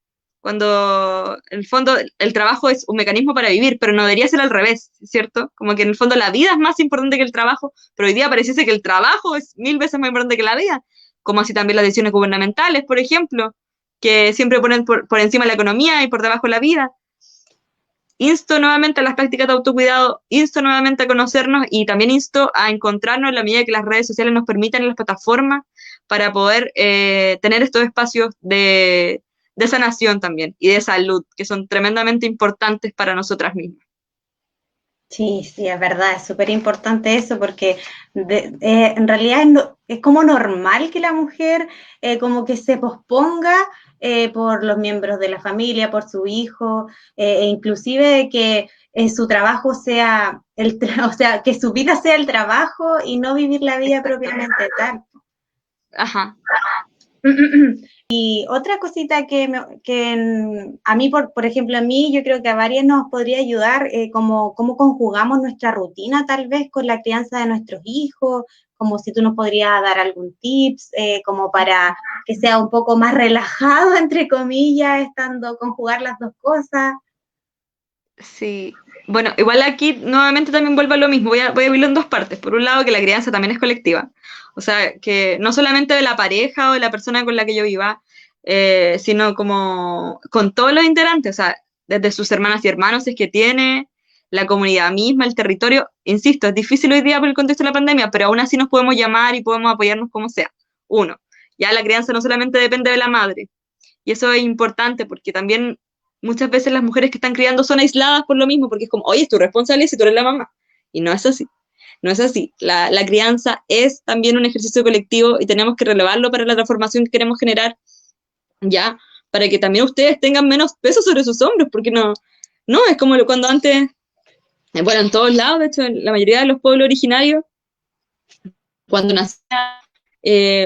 S2: cuando en el fondo el trabajo es un mecanismo para vivir, pero no debería ser al revés, ¿cierto? Como que en el fondo la vida es más importante que el trabajo, pero hoy día pareciese que el trabajo es 1000 veces más importante que la vida, como así también las decisiones gubernamentales, por ejemplo, que siempre ponen por encima la economía y por debajo la vida. Insto nuevamente a las prácticas de autocuidado, insto nuevamente a conocernos y también insto a encontrarnos en la medida que las redes sociales nos permitan en las plataformas para poder tener estos espacios de sanación también y de salud, que son tremendamente importantes para nosotras mismas.
S1: Sí, sí, es verdad, es súper importante eso porque en realidad es como normal que la mujer como que se posponga por los miembros de la familia, por su hijo, e inclusive que su trabajo sea, o sea, que su vida sea el trabajo y no vivir la vida propiamente tal.
S2: Ajá.
S1: Y otra cosita que a mí, por ejemplo, a mí, yo creo que a varias nos podría ayudar, como cómo conjugamos nuestra rutina tal vez con la crianza de nuestros hijos, como si tú nos podrías dar algún tips, como para que sea un poco más relajado, entre comillas, conjugar las dos cosas.
S2: Sí, bueno, igual aquí nuevamente también vuelvo a lo mismo, voy a dividirlo en dos partes. Por un lado, que la crianza también es colectiva, o sea, que no solamente de la pareja o de la persona con la que yo viva, sino como con todos los integrantes, o sea, desde sus hermanas y hermanos, si es que tiene, la comunidad misma, el territorio. Insisto, es difícil hoy día por el contexto de la pandemia, pero aún así nos podemos llamar y podemos apoyarnos como sea. Uno, ya la crianza no solamente depende de la madre, y eso es importante porque también muchas veces las mujeres que están criando son aisladas por lo mismo, porque es como, oye, es tu responsabilidad si tú eres la mamá. Y no es así. No es así. La crianza es también un ejercicio colectivo y tenemos que relevarlo para la transformación que queremos generar, ya, para que también ustedes tengan menos peso sobre sus hombros, porque no, es como cuando antes Bueno, en todos lados, de hecho, en la mayoría de los pueblos originarios, cuando nacía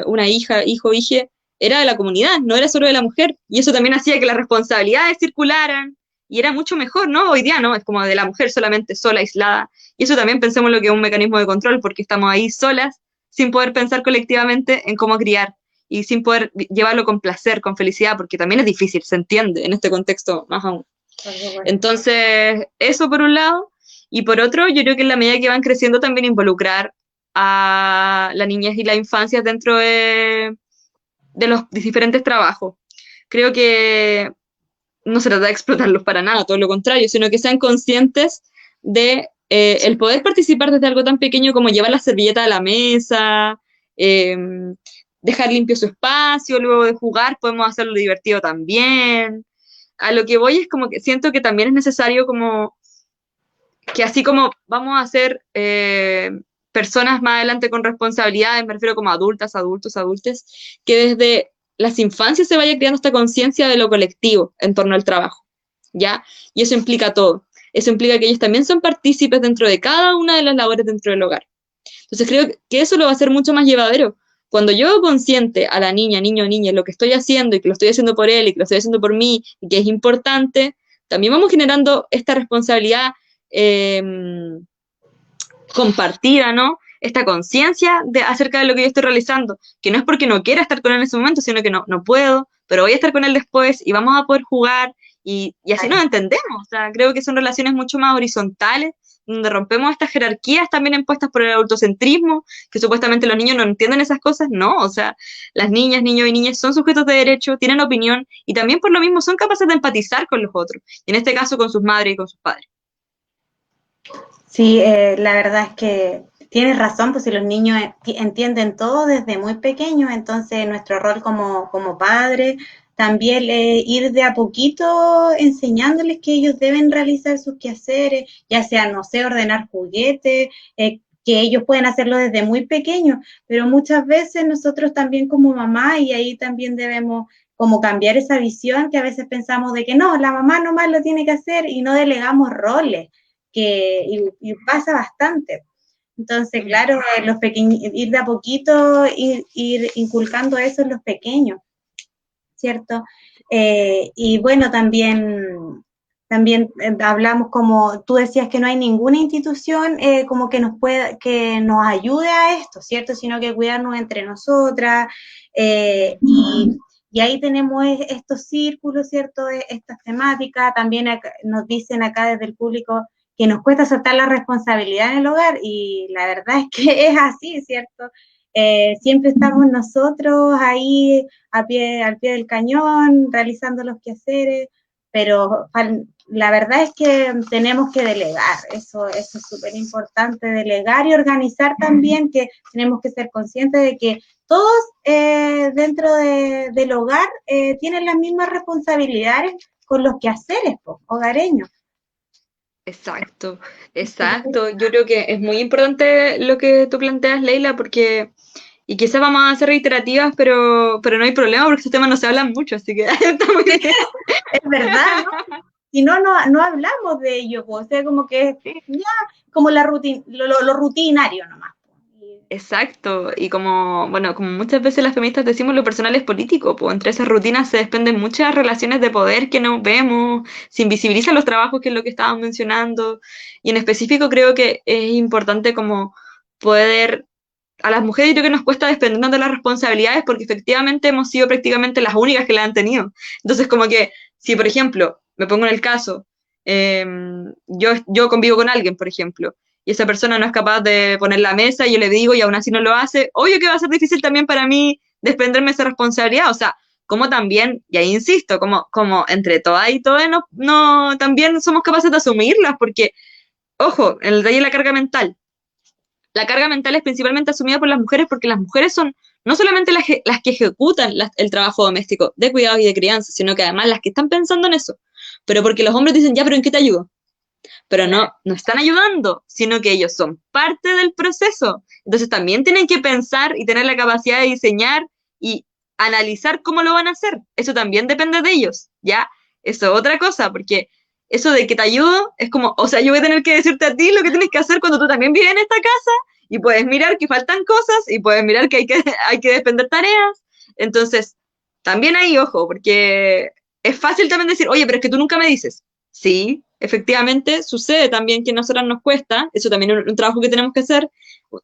S2: una hija, hijo, hije, era de la comunidad, no era solo de la mujer. Y eso también hacía que las responsabilidades circularan y era mucho mejor, ¿no? Hoy día no, es como de la mujer solamente sola, aislada. Y eso también pensemos lo que es un mecanismo de control, porque estamos ahí solas, sin poder pensar colectivamente en cómo criar y sin poder llevarlo con placer, con felicidad, porque también es difícil, se entiende en este contexto más aún. Entonces, eso por un lado. Y por otro, yo creo que en la medida que van creciendo también involucrar a la niñez y la infancia dentro de los diferentes trabajos. Creo que no se trata de explotarlos para nada, todo lo contrario, sino que sean conscientes de el poder participar desde algo tan pequeño como llevar la servilleta a la mesa, eh, dejar limpio su espacio, luego de jugar podemos hacerlo divertido también. A lo que voy es como que siento que también es necesario como que así como vamos a ser personas más adelante con responsabilidades, me refiero como adultas, adultos, adultes, que desde las infancias se vaya creando esta conciencia de lo colectivo en torno al trabajo, ¿ya? Y eso implica todo. Eso implica que ellos también son partícipes dentro de cada una de las labores dentro del hogar. Entonces creo que eso lo va a hacer mucho más llevadero. Cuando yo hago consciente a la niña, niño o niña, lo que estoy haciendo y que lo estoy haciendo por él y que lo estoy haciendo por mí y que es importante, también vamos generando esta responsabilidad eh, compartida, ¿no? Esta conciencia acerca de lo que yo estoy realizando, que no es porque no quiera estar con él en ese momento, sino que no puedo, pero voy a estar con él después y vamos a poder jugar y así nos entendemos. O sea, creo que son relaciones mucho más horizontales, donde rompemos estas jerarquías también impuestas por el adultocentrismo, que supuestamente los niños no entienden esas cosas. No, o sea, las niñas, niños y niñas son sujetos de derecho, tienen opinión y también por lo mismo son capaces de empatizar con los otros, y en este caso con sus madres y con sus padres.
S1: Sí, la verdad es que tienes razón, pues si los niños entienden todo desde muy pequeños, entonces nuestro rol como padre también ir de a poquito enseñándoles que ellos deben realizar sus quehaceres, ya sea, no sé, ordenar juguetes, que ellos pueden hacerlo desde muy pequeños, pero muchas veces nosotros también como mamá, y ahí también debemos como cambiar esa visión que a veces pensamos de que no, la mamá nomás lo tiene que hacer y no delegamos roles y pasa bastante. Entonces, claro, los ir de a poquito, ir inculcando eso en los pequeños, ¿cierto? Y bueno, también hablamos como tú decías que no hay ninguna institución como que que nos ayude a esto, ¿cierto? Sino que cuidarnos entre nosotras y ahí tenemos estos círculos, ¿cierto? Estas temáticas, también nos dicen acá desde el público que nos cuesta soltar la responsabilidad en el hogar y la verdad es que es así, ¿cierto? Siempre estamos nosotros ahí al pie del cañón, realizando los quehaceres, pero la verdad es que tenemos que delegar, eso es súper importante, delegar y organizar también, que tenemos que ser conscientes de que todos dentro del hogar tienen las mismas responsabilidades con los quehaceres hogareños.
S2: Exacto, exacto. Yo creo que es muy importante lo que tú planteas, Leila, porque, y quizás vamos a ser reiterativas, pero no hay problema porque estos temas no se hablan mucho, así que está muy bien.
S1: Es verdad, ¿no? Si no, no hablamos de ello, pues, o sea, como que ya, como lo rutinario nomás.
S2: Exacto, y como, bueno, como muchas veces las feministas decimos, lo personal es político, pues entre esas rutinas se desprenden muchas relaciones de poder que no vemos, se invisibilizan los trabajos, que es lo que estábamos mencionando, y en específico creo que es importante como poder, a las mujeres yo creo que nos cuesta desprendernos de las responsabilidades porque efectivamente hemos sido prácticamente las únicas que las han tenido. Entonces como que, si por ejemplo, me pongo en el caso, yo convivo con alguien, por ejemplo, y esa persona no es capaz de poner la mesa y yo le digo y aún así no lo hace, obvio que va a ser difícil también para mí desprenderme de esa responsabilidad, o sea, como también, y ahí insisto, como entre todas y todas también somos capaces de asumirlas, porque, ojo, en el detalle de la carga mental es principalmente asumida por las mujeres porque las mujeres son no solamente las que ejecutan el trabajo doméstico de cuidados y de crianza, sino que además las que están pensando en eso, pero porque los hombres dicen, ya, pero ¿en qué te ayudo? Pero no están ayudando, sino que ellos son parte del proceso. Entonces también tienen que pensar y tener la capacidad de diseñar y analizar cómo lo van a hacer. Eso también depende de ellos, ¿ya? Eso es otra cosa, porque eso de que te ayudo es como, o sea, yo voy a tener que decirte a ti lo que tienes que hacer cuando tú también vives en esta casa y puedes mirar que faltan cosas y puedes mirar que hay que defender tareas. Entonces, también hay ojo, porque es fácil también decir, oye, pero es que tú nunca me dices. Sí, efectivamente, sucede también que a nosotras nos cuesta, eso también es un trabajo que tenemos que hacer,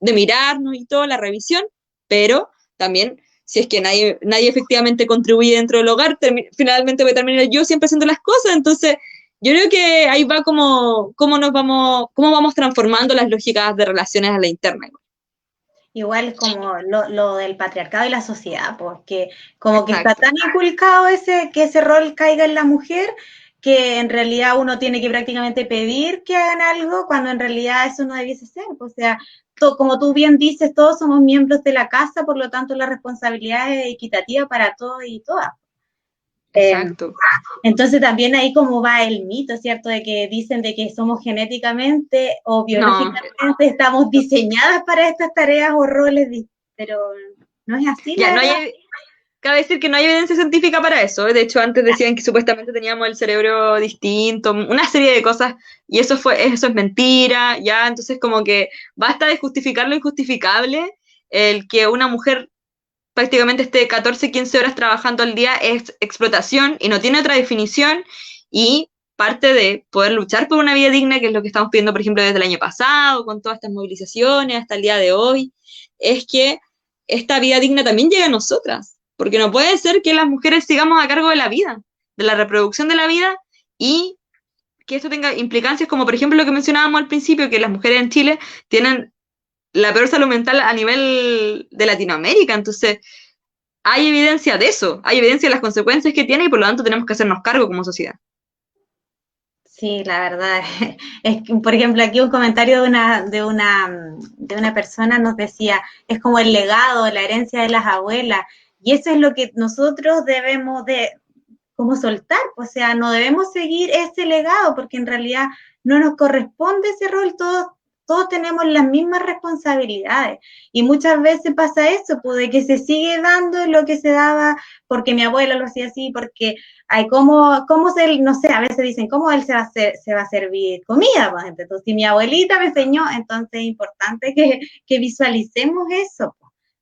S2: de mirarnos y todo, la revisión, pero también, si es que nadie efectivamente contribuye dentro del hogar, finalmente voy a terminar yo siempre haciendo las cosas, entonces yo creo que ahí va como, cómo vamos transformando las lógicas de relaciones a la interna.
S1: Igual es como lo del patriarcado y la sociedad, porque como que está
S2: Exacto.
S1: tan inculcado que ese rol caiga en la mujer, que en realidad uno tiene que prácticamente pedir que hagan algo, cuando en realidad eso no debiese ser. O sea, como tú bien dices, todos somos miembros de la casa, por lo tanto la responsabilidad es equitativa para todos y todas.
S2: Exacto.
S1: Entonces también ahí como va el mito, ¿cierto? De que dicen de que somos genéticamente o
S2: No,
S1: biológicamente estamos diseñadas para estas tareas o roles, pero no es así, la
S2: ya,
S1: verdad.
S2: cabe decir que no hay evidencia científica para eso. De hecho, antes decían que supuestamente teníamos el cerebro distinto, una serie de cosas, y eso es mentira, ya, entonces como que basta de justificar lo injustificable, el que una mujer prácticamente esté 14, 15 horas trabajando al día es explotación y no tiene otra definición, y parte de poder luchar por una vida digna, que es lo que estamos pidiendo, por ejemplo, desde el año pasado, con todas estas movilizaciones hasta el día de hoy, es que esta vida digna también llegue a nosotras, porque no puede ser que las mujeres sigamos a cargo de la vida, de la reproducción de la vida, y que esto tenga implicancias como, por ejemplo, lo que mencionábamos al principio, que las mujeres en Chile tienen la peor salud mental a nivel de Latinoamérica, entonces hay evidencia de eso, hay evidencia de las consecuencias que tiene y por lo tanto tenemos que hacernos cargo como sociedad.
S1: Sí, la verdad. Es que, por ejemplo, aquí un comentario de una persona nos decía, es como el legado, la herencia de las abuelas, y eso es lo que nosotros debemos de como soltar, o sea, no debemos seguir ese legado porque en realidad no nos corresponde ese rol, todos tenemos las mismas responsabilidades y muchas veces pasa eso, pues de que se sigue dando lo que se daba porque mi abuela lo hacía así, porque hay cómo se, no sé, a veces dicen, ¿cómo él se va a servir comida? Pues, entonces, si mi abuelita me enseñó, entonces es importante que visualicemos eso,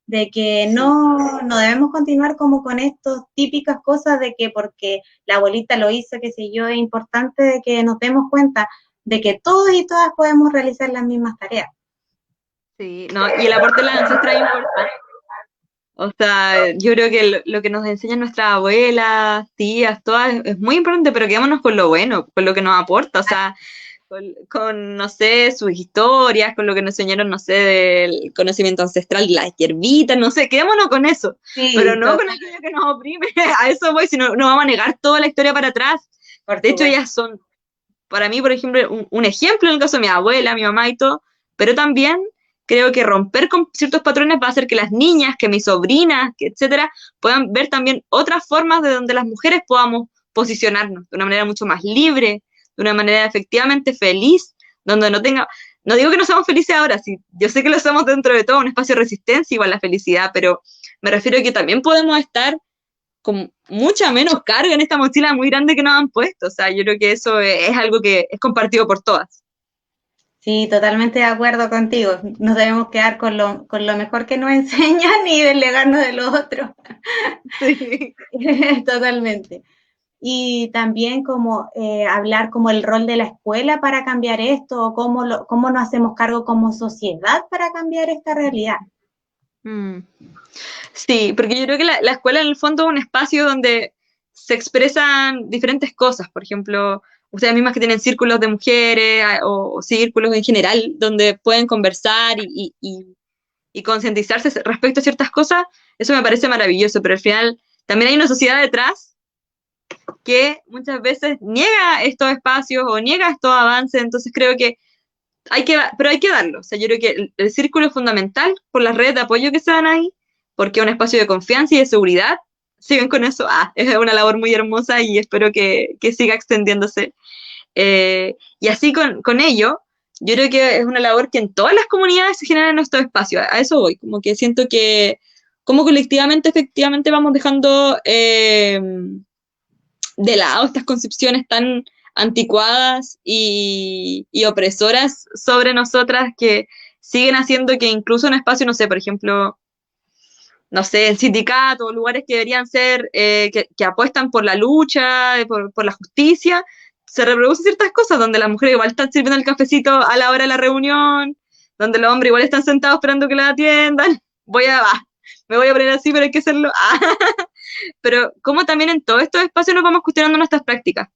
S1: de que
S2: Sí.
S1: no debemos continuar como con estas típicas cosas de que porque la abuelita lo hizo, qué sé yo, es importante de que nos demos cuenta de que todos y todas podemos realizar las mismas tareas.
S2: Sí, no, y el aporte de las ancestras es importante. O sea, yo creo que lo que nos enseñan nuestras abuelas, tías, todas, es muy importante, pero quedémonos con lo bueno, con lo que nos aporta, o sea, no sé, sus historias, con lo que nos enseñaron, no sé, del conocimiento ancestral, las hierbitas, no sé, quedémonos con eso, pero
S1: Sí,
S2: no con aquello que nos oprime, a eso voy, si no, no vamos a negar toda la historia para atrás.
S1: por
S2: De hecho,
S1: supuesto.
S2: ellas son, para mí, por ejemplo, un ejemplo en el caso de mi abuela, mi mamá y todo, pero también creo que romper con ciertos patrones va a hacer que las niñas, que mis sobrinas, que etcétera, puedan ver también otras formas de donde las mujeres podamos posicionarnos de una manera mucho más libre, de una manera efectivamente feliz, donde no tenga, no digo que no seamos felices ahora, sí, yo sé que lo somos dentro de todo, un espacio de resistencia igual a la felicidad, pero me refiero a que también podemos estar con mucha menos carga en esta mochila muy grande que nos han puesto. O sea, yo creo que eso es algo que es compartido por todas.
S1: Sí, totalmente de acuerdo contigo. Nos debemos quedar con lo mejor que nos enseñan y delegarnos de lo otro.
S2: Sí.
S1: Totalmente. Y también como hablar como el rol de la escuela para cambiar esto, o cómo nos hacemos cargo como sociedad para cambiar esta realidad.
S2: Mm. Sí, porque yo creo que la escuela en el fondo es un espacio donde se expresan diferentes cosas. Por ejemplo, ustedes mismas que tienen círculos de mujeres o círculos en general donde pueden conversar y concientizarse respecto a ciertas cosas, eso me parece maravilloso, pero al final también hay una sociedad detrás que muchas veces niega estos espacios o niega estos avances, entonces creo que pero hay que darlo, o sea, yo creo que el círculo es fundamental por las redes de apoyo que se dan ahí, porque es un espacio de confianza y de seguridad, siguen con eso, es una labor muy hermosa y espero que siga extendiéndose. Y así con ello, yo creo que es una labor que en todas las comunidades se generan en estos espacios, a eso voy, como que siento que como colectivamente efectivamente vamos dejando de lado estas concepciones tan anticuadas y opresoras sobre nosotras que siguen haciendo que incluso un espacio, no sé, por ejemplo, no sé, el sindicato, lugares que deberían ser, que apuestan por la lucha, por la justicia, se reproducen ciertas cosas donde las mujeres igual están sirviendo el cafecito a la hora de la reunión, donde los hombres igual están sentados esperando que la atiendan. Me voy a poner así, pero hay que hacerlo. Pero como también en todos estos espacios nos vamos cuestionando nuestras prácticas,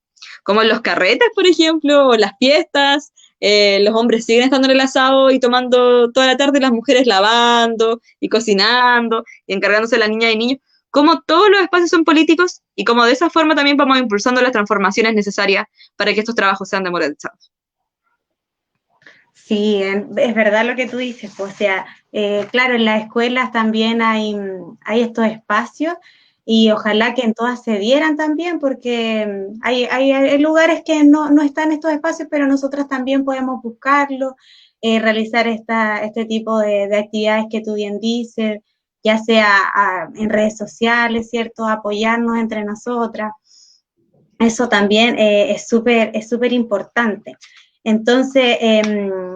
S2: como en los carretes, por ejemplo, o las fiestas, los hombres siguen estando en el asado y tomando toda la tarde, las mujeres lavando y cocinando y encargándose de las niñas y niños, como todos los espacios son políticos y como de esa forma también vamos impulsando las transformaciones necesarias para que estos trabajos sean democratizados.
S1: Sí, es verdad lo que tú dices, pues, o sea, claro, en las escuelas también hay estos espacios y ojalá que en todas se dieran también, porque hay lugares que no están estos espacios, pero nosotras también podemos buscarlos, realizar este tipo de actividades que tú bien dices, ya sea en redes sociales, ¿cierto? Apoyarnos entre nosotras. Eso también es súper importante. Entonces,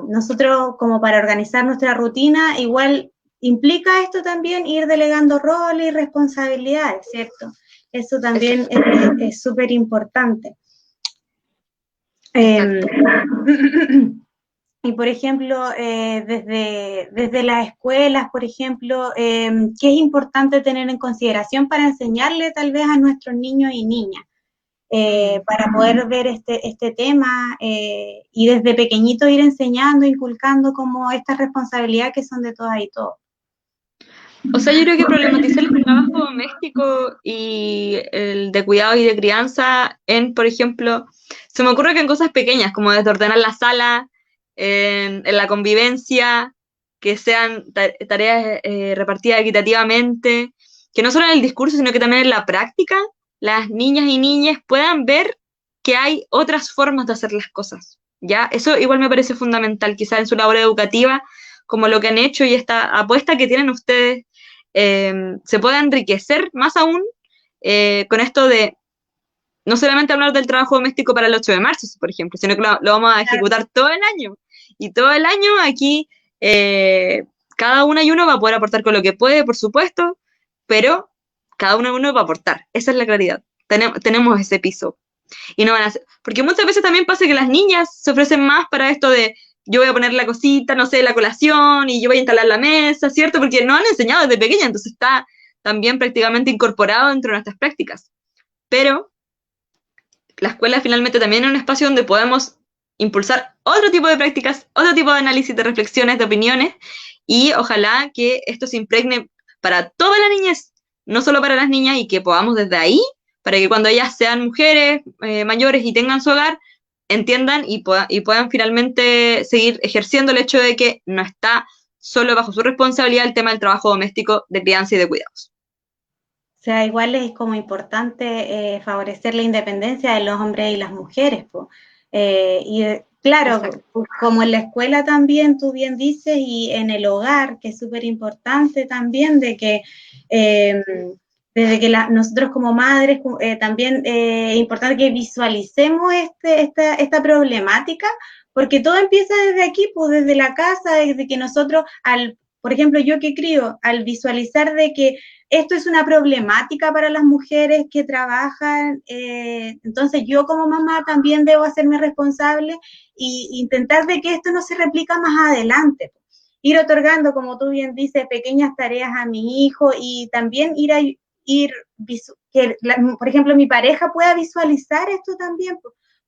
S1: nosotros como para organizar nuestra rutina, igual implica esto también ir delegando roles y responsabilidades, ¿cierto? Eso también es súper importante. Y por ejemplo, desde las escuelas, por ejemplo, ¿qué es importante tener en consideración para enseñarle tal vez a nuestros niños y niñas? Para poder ver este tema y desde pequeñito ir enseñando, inculcando como estas responsabilidades que son de todas y todos.
S2: O sea, yo creo que problematizar el trabajo doméstico y el de cuidado y de crianza por ejemplo, se me ocurre que en cosas pequeñas, como desordenar la sala, en la convivencia, que sean tareas repartidas equitativamente, que no solo en el discurso, sino que también en la práctica, las niñas y niñas puedan ver que hay otras formas de hacer las cosas, ¿ya? Eso igual me parece fundamental, quizás en su labor educativa, como lo que han hecho y esta apuesta que tienen ustedes se pueda enriquecer más aún con esto de no solamente hablar del trabajo doméstico para el 8 de marzo, por ejemplo, sino que lo vamos a ejecutar todo el año. Y todo el año aquí cada una y uno va a poder aportar con lo que puede, por supuesto, pero cada uno va a aportar. Esa es la claridad. Tenemos ese piso. Y no van a hacer, porque muchas veces también pasa que las niñas se ofrecen más para esto de yo voy a poner la cosita, no sé, la colación, y yo voy a instalar la mesa, ¿cierto? Porque no han enseñado desde pequeña, entonces está también prácticamente incorporado dentro de nuestras prácticas. Pero la escuela finalmente también es un espacio donde podemos impulsar otro tipo de prácticas, otro tipo de análisis, de reflexiones, de opiniones, y ojalá que esto se impregne para todas las niñas, no solo para las niñas, y que podamos desde ahí, para que cuando ellas sean mujeres mayores y tengan su hogar, entiendan y puedan finalmente seguir ejerciendo el hecho de que no está solo bajo su responsabilidad el tema del trabajo doméstico de crianza y de cuidados.
S1: O sea, igual es como importante favorecer la independencia de los hombres y las mujeres. Claro, como en la escuela también, tú bien dices, y en el hogar, que es súper importante también, de que desde que nosotros como madres también es importante que visualicemos esta problemática, porque todo empieza desde aquí, pues desde la casa, desde que nosotros, por ejemplo, yo que crío, al visualizar de que esto es una problemática para las mujeres que trabajan, entonces yo como mamá también debo hacerme responsable e intentar de que esto no se replica más adelante. Ir otorgando, como tú bien dices, pequeñas tareas a mi hijo y también por ejemplo, mi pareja pueda visualizar esto también,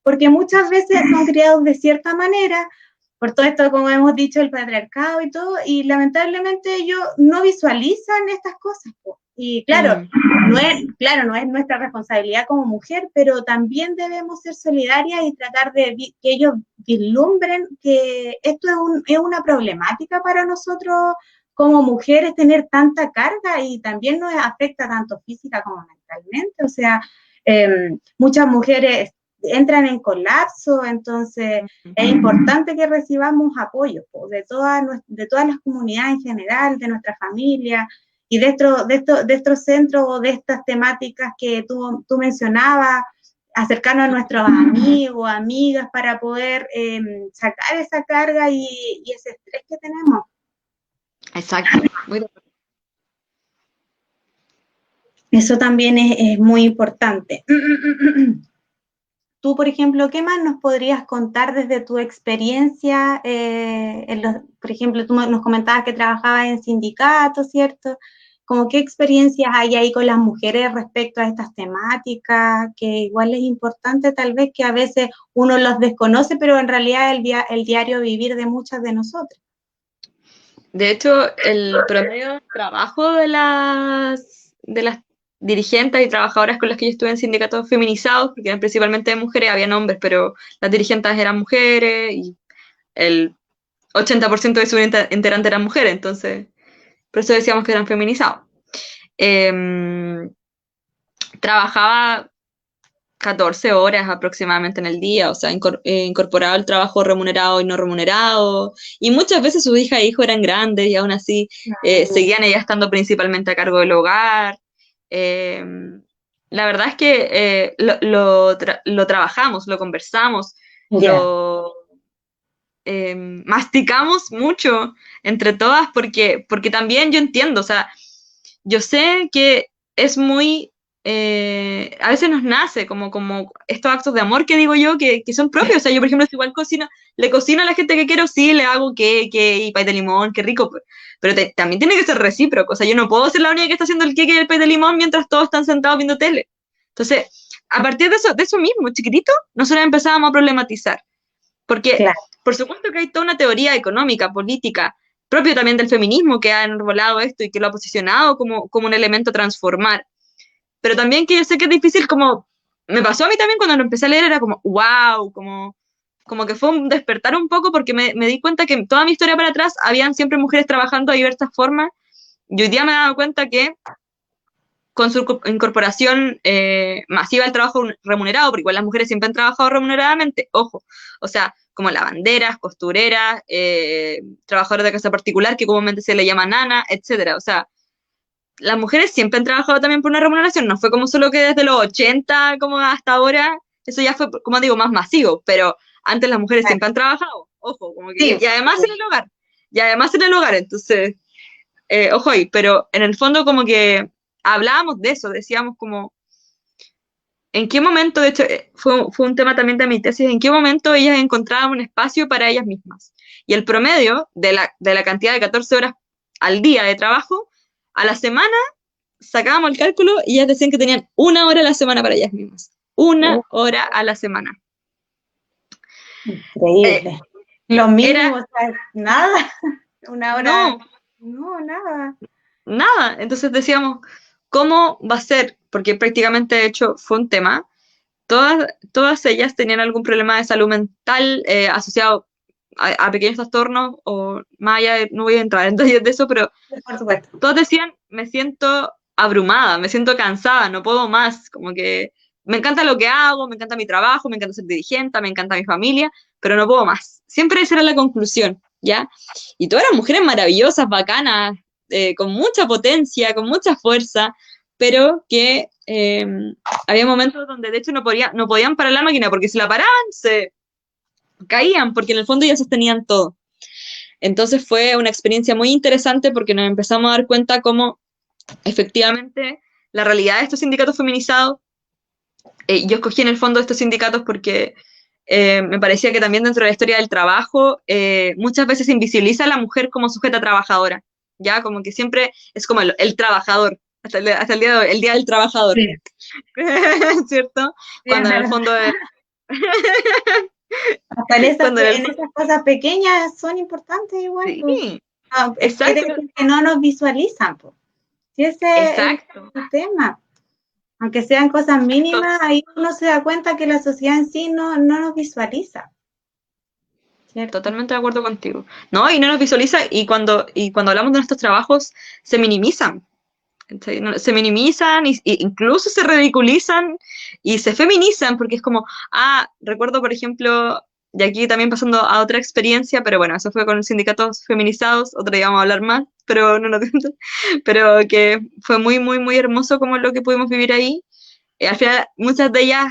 S1: porque muchas veces son criados de cierta manera, por todo esto, como hemos dicho, el patriarcado y todo, y lamentablemente ellos no visualizan estas cosas. Y claro, no es nuestra responsabilidad como mujer, pero también debemos ser solidarias y tratar de que ellos vislumbren que esto es una problemática para nosotros como mujeres, tener tanta carga y también nos afecta tanto física como mentalmente. O sea, muchas mujeres entran en colapso, entonces es importante que recibamos apoyo de todas las comunidades en general, de nuestra familia y de estos centros o de estas temáticas que tú mencionabas, acercarnos a nuestros amigos, amigas, para poder sacar esa carga y ese estrés que tenemos.
S2: Exacto.
S1: Eso también es muy importante. Tú, por ejemplo, ¿qué más nos podrías contar desde tu experiencia? Por ejemplo, tú nos comentabas que trabajabas en sindicatos, ¿cierto? ¿Cómo qué experiencias hay ahí con las mujeres respecto a estas temáticas? Que igual es importante tal vez que a veces uno los desconoce, pero en realidad el diario vivir de muchas de nosotras.
S2: De hecho, el promedio de trabajo de las dirigentes y trabajadoras con las que yo estuve en sindicatos feminizados, porque eran principalmente mujeres, habían hombres, pero las dirigentes eran mujeres y el 80% de su integrante eran mujeres, entonces por eso decíamos que eran feminizados. Trabajaba 14 horas aproximadamente en el día, o sea, incorporaba el trabajo remunerado y no remunerado, y muchas veces sus hijas e hijos eran grandes y aún así seguían ellas estando principalmente a cargo del hogar. Eh, la verdad es que lo trabajamos, lo conversamos, lo masticamos mucho entre todas porque también yo entiendo, o sea, yo sé que es muy, a veces nos nace como estos actos de amor que digo yo que son propios, o sea, yo por ejemplo si igual le cocino a la gente que quiero, sí, le hago queque y pay de limón, qué rico, pero también tiene que ser recíproco, o sea, yo no puedo ser la única que está haciendo el queque y el pay de limón mientras todos están sentados viendo tele. Entonces, a partir de eso mismo, chiquitito, nosotros empezábamos a problematizar, porque
S1: Claro.
S2: por supuesto que hay toda una teoría económica, política, propio también del feminismo que ha enrolado esto y que lo ha posicionado como un elemento a transformar. Pero también que yo sé que es difícil, como me pasó a mí también cuando lo empecé a leer, era como, wow, como que fue un despertar un poco porque me di cuenta que en toda mi historia para atrás habían siempre mujeres trabajando de diversas formas y hoy día me he dado cuenta que con su incorporación masiva al trabajo remunerado, porque igual las mujeres siempre han trabajado remuneradamente, ojo, o sea, como lavanderas, costureras, trabajadoras de casa particular, que comúnmente se le llama nana, etcétera. O sea, las mujeres siempre han trabajado también por una remuneración, no fue como solo que desde los 80 como hasta ahora, eso ya fue, como digo, más masivo, pero antes las mujeres siempre han trabajado, ojo, como que,
S1: Sí.
S2: y además en el hogar, entonces, ojo ahí, pero en el fondo como que hablábamos de eso, decíamos como, ¿en qué momento, de hecho, fue un tema también de mi tesis, en qué momento ellas encontraban un espacio para ellas mismas? Y el promedio de la cantidad de 14 horas al día de trabajo, a la semana sacábamos el cálculo y ellas decían que tenían 1 hora a la semana para ellas mismas. 1 hora a la semana.
S1: Increíble. Lo mínimo,
S2: Era,
S1: o sea, nada. 1 hora.
S2: no,
S1: Nada.
S2: nada. Entonces decíamos, ¿cómo va a ser? Porque prácticamente, de hecho, fue un tema. Todas ellas tenían algún problema de salud mental asociado a pequeños trastornos, o más allá no voy a entrar en detalles de eso, pero
S1: Por supuesto.
S2: todos decían, me siento abrumada, me siento cansada, no puedo más, como que me encanta lo que hago, me encanta mi trabajo, me encanta ser dirigente, me encanta mi familia, pero no puedo más. Siempre esa era la conclusión, ¿ya? Y todas eran mujeres maravillosas, bacanas, con mucha potencia, con mucha fuerza, pero que había momentos donde de hecho no podían parar la máquina, porque si la paraban se caían, porque en el fondo ya sostenían todo. Entonces fue una experiencia muy interesante porque nos empezamos a dar cuenta cómo efectivamente la realidad de estos sindicatos feminizados, yo escogí en el fondo estos sindicatos porque me parecía que también dentro de la historia del trabajo muchas veces se invisibiliza a la mujer como sujeta trabajadora, ya como que siempre es como el trabajador, hasta el día de hoy, el día del trabajador, sí. ¿Cierto? Sí, cuando en el fondo
S1: hasta en esas cosas pequeñas son importantes igual.
S2: Sí,
S1: pues.
S2: exacto.
S1: Que no nos visualizan. Pues. Sí, ese es el tema. Aunque sean cosas mínimas, ahí uno se da cuenta que la sociedad en sí no nos visualiza.
S2: ¿Cierto? Totalmente de acuerdo contigo. No, y no nos visualiza, y cuando hablamos de nuestros trabajos, se minimizan. Se minimizan e incluso se ridiculizan y se feminizan, porque es como, recuerdo por ejemplo, y aquí también pasando a otra experiencia, pero bueno, eso fue con sindicatos feminizados, otro día vamos a hablar más, pero no pero que fue muy, muy, muy hermoso como lo que pudimos vivir ahí. al final muchas de ellas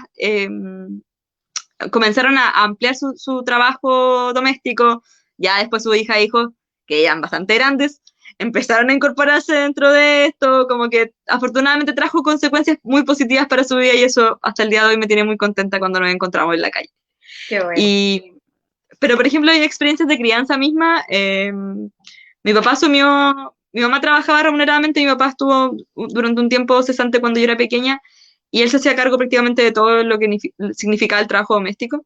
S2: comenzaron a ampliar su trabajo doméstico, ya después su hija e hijos, que eran bastante grandes, empezaron a incorporarse dentro de esto, como que afortunadamente trajo consecuencias muy positivas para su vida y eso hasta el día de hoy me tiene muy contenta cuando nos encontramos en la calle.
S1: Qué bueno.
S2: Pero por ejemplo hay experiencias de crianza misma, mi papá asumió, mi mamá trabajaba remuneradamente, mi papá estuvo durante un tiempo cesante cuando yo era pequeña y él se hacía cargo prácticamente de todo lo que significaba el trabajo doméstico.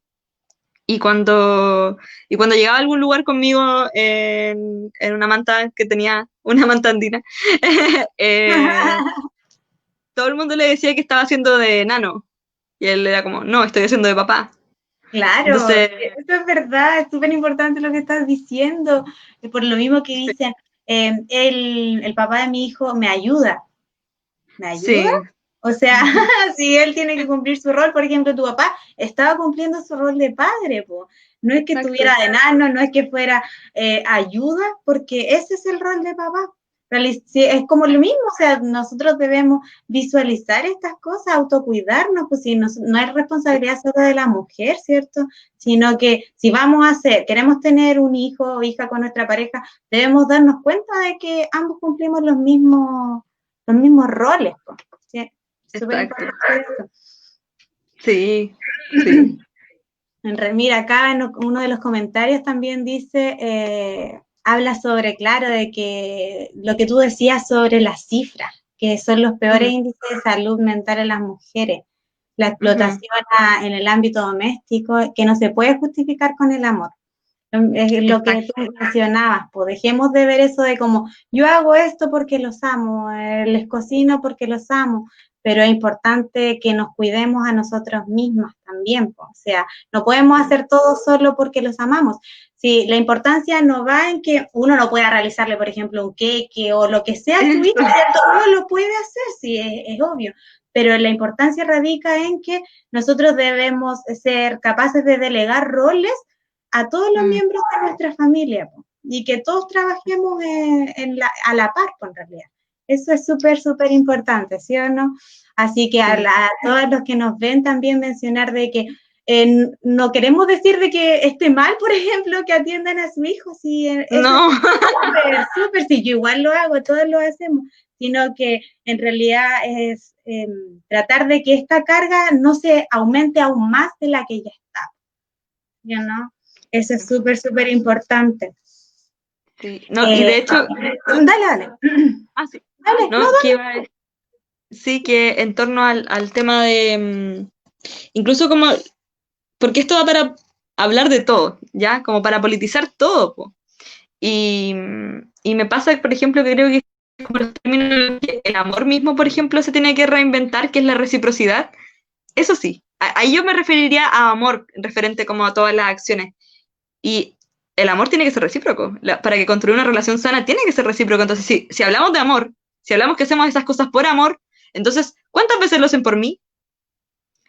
S2: Y cuando llegaba a algún lugar conmigo en una manta que tenía, una manta andina, todo el mundo le decía que estaba haciendo de nano. Y él era como, no, estoy haciendo de papá.
S1: Claro,
S2: Entonces,
S1: eso es verdad, es súper importante lo que estás diciendo. Por lo mismo que dicen, el papá de mi hijo me ayuda. ¿Me ayuda?
S2: sí,
S1: O sea, si él tiene que cumplir su rol, por ejemplo, tu papá estaba cumpliendo su rol de padre, po. No es que
S2: exacto.
S1: estuviera de enano, no es que fuera ayuda, porque ese es el rol de papá. Es como lo mismo, o sea, nosotros debemos visualizar estas cosas, autocuidarnos, pues si no es responsabilidad solo de la mujer, ¿cierto? Sino que si vamos a queremos tener un hijo o hija con nuestra pareja, debemos darnos cuenta de que ambos cumplimos los mismos roles. ¿Sí? Súper importante esto.
S2: Sí, sí.
S1: Mira, acá en uno de los comentarios también dice, habla sobre, claro, de que lo que tú decías sobre las cifras, que son los peores índices de salud mental en las mujeres, la explotación en el ámbito doméstico, que no se puede justificar con el amor. Es lo que tú mencionabas, pues dejemos de ver eso de como, yo hago esto porque los amo, les cocino porque los amo, pero es importante que nos cuidemos a nosotros mismos también, pues, o sea, no podemos hacer todo solo porque los amamos. Sí, la importancia no va en que uno no pueda realizarle, por ejemplo, un queque o lo que sea a su hijo, ¿cierto? Uno lo puede hacer, sí, es obvio, pero la importancia radica en que nosotros debemos ser capaces de delegar roles a todos los miembros de nuestra familia, po, y que todos trabajemos a la par, en realidad. Eso es súper, súper importante, ¿sí o no? Así que a todos los que nos ven también mencionar de que no queremos decir de que esté mal, por ejemplo, que atiendan a su hijo, sí,
S2: No.
S1: es súper, súper, sí, yo igual lo hago, todos lo hacemos, sino que en realidad es tratar de que esta carga no se aumente aún más de la que ya está, ¿ya no? Eso es súper, súper importante.
S2: Sí. No, y de hecho,
S1: dale.
S2: sí.
S1: Dale,
S2: No, que iba a decir, sí, que en torno al tema de, incluso como, porque esto va para hablar de todo, ¿ya? Como para politizar todo, po. Y me pasa, por ejemplo, que creo que como el término que el amor mismo, por ejemplo, se tiene que reinventar, que es la reciprocidad. Eso sí, ahí yo me referiría a amor, referente como a todas las acciones. Y el amor tiene que ser recíproco. Para que construir una relación sana tiene que ser recíproco. Entonces, si hablamos de amor, si hablamos que hacemos esas cosas por amor, entonces, ¿cuántas veces lo hacen por mí?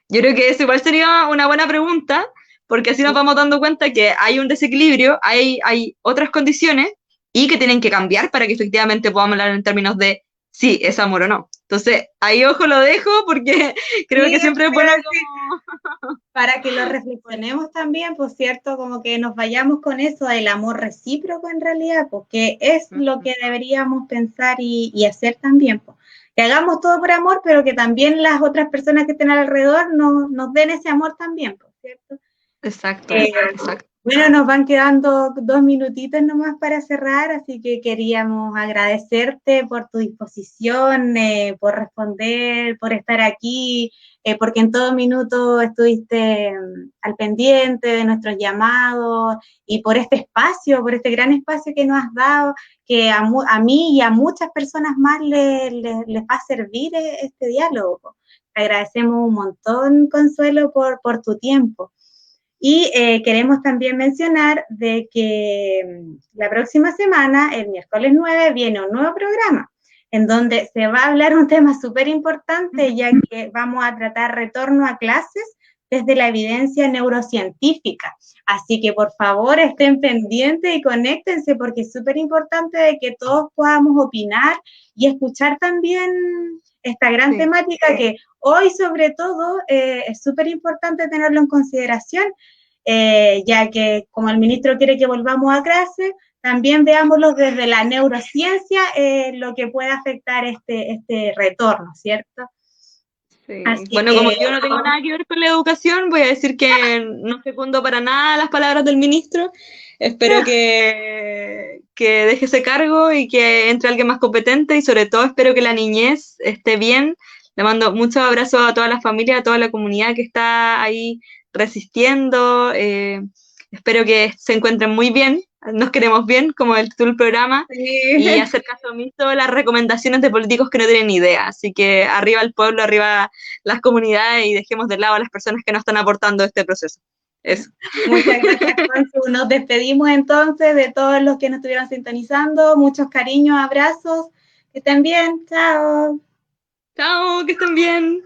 S2: Yo creo que eso igual sería una buena pregunta, porque así nos vamos dando cuenta que hay un desequilibrio, hay otras condiciones y que tienen que cambiar para que efectivamente podamos hablar en términos de si es amor o no. Entonces, ahí ojo lo dejo porque creo que siempre es bueno como...
S1: para que lo reflexionemos también, pues cierto, como que nos vayamos con eso del amor recíproco en realidad, porque es lo que deberíamos pensar y hacer también, pues. Que hagamos todo por amor, pero que también las otras personas que estén alrededor nos den ese amor también, pues, ¿cierto?
S2: Exacto, exacto.
S1: Bueno, nos van quedando 2 minutitos nomás para cerrar, así que queríamos agradecerte por tu disposición, por responder, por estar aquí, porque en todo minuto estuviste al pendiente de nuestros llamados y por este espacio, por este gran espacio que nos has dado, que a mí y a muchas personas más les va a servir este diálogo. Te agradecemos un montón, Consuelo, por tu tiempo. Y queremos también mencionar de que la próxima semana, el miércoles 9, viene un nuevo programa en donde se va a hablar un tema súper importante, ya que vamos a tratar retorno a clases desde la evidencia neurocientífica. Así que por favor estén pendientes y conéctense porque es súper importante de que todos podamos opinar y escuchar también esta gran temática que hoy sobre todo es súper importante tenerlo en consideración, ya que como el ministro quiere que volvamos a clase, también veámoslo desde la neurociencia, lo que puede afectar este retorno, ¿cierto?
S2: Sí. Bueno, como yo no tengo nada que ver con la educación, voy a decir que no secundo para nada las palabras del ministro. Espero que deje ese cargo y que entre alguien más competente, y sobre todo espero que la niñez esté bien. Le mando muchos abrazos a toda la familia, a toda la comunidad que está ahí resistiendo. Espero que se encuentren muy bien. Nos queremos bien, como el título del programa, y hacer caso omiso a las recomendaciones de políticos que no tienen idea. Así que arriba el pueblo, arriba las comunidades, y dejemos de lado a las personas que no están aportando a este proceso. Eso.
S1: Muchas gracias, Consu. Nos despedimos entonces de todos los que nos estuvieron sintonizando. Muchos cariños, abrazos. Que estén bien. Chao.
S2: Chao, que estén bien.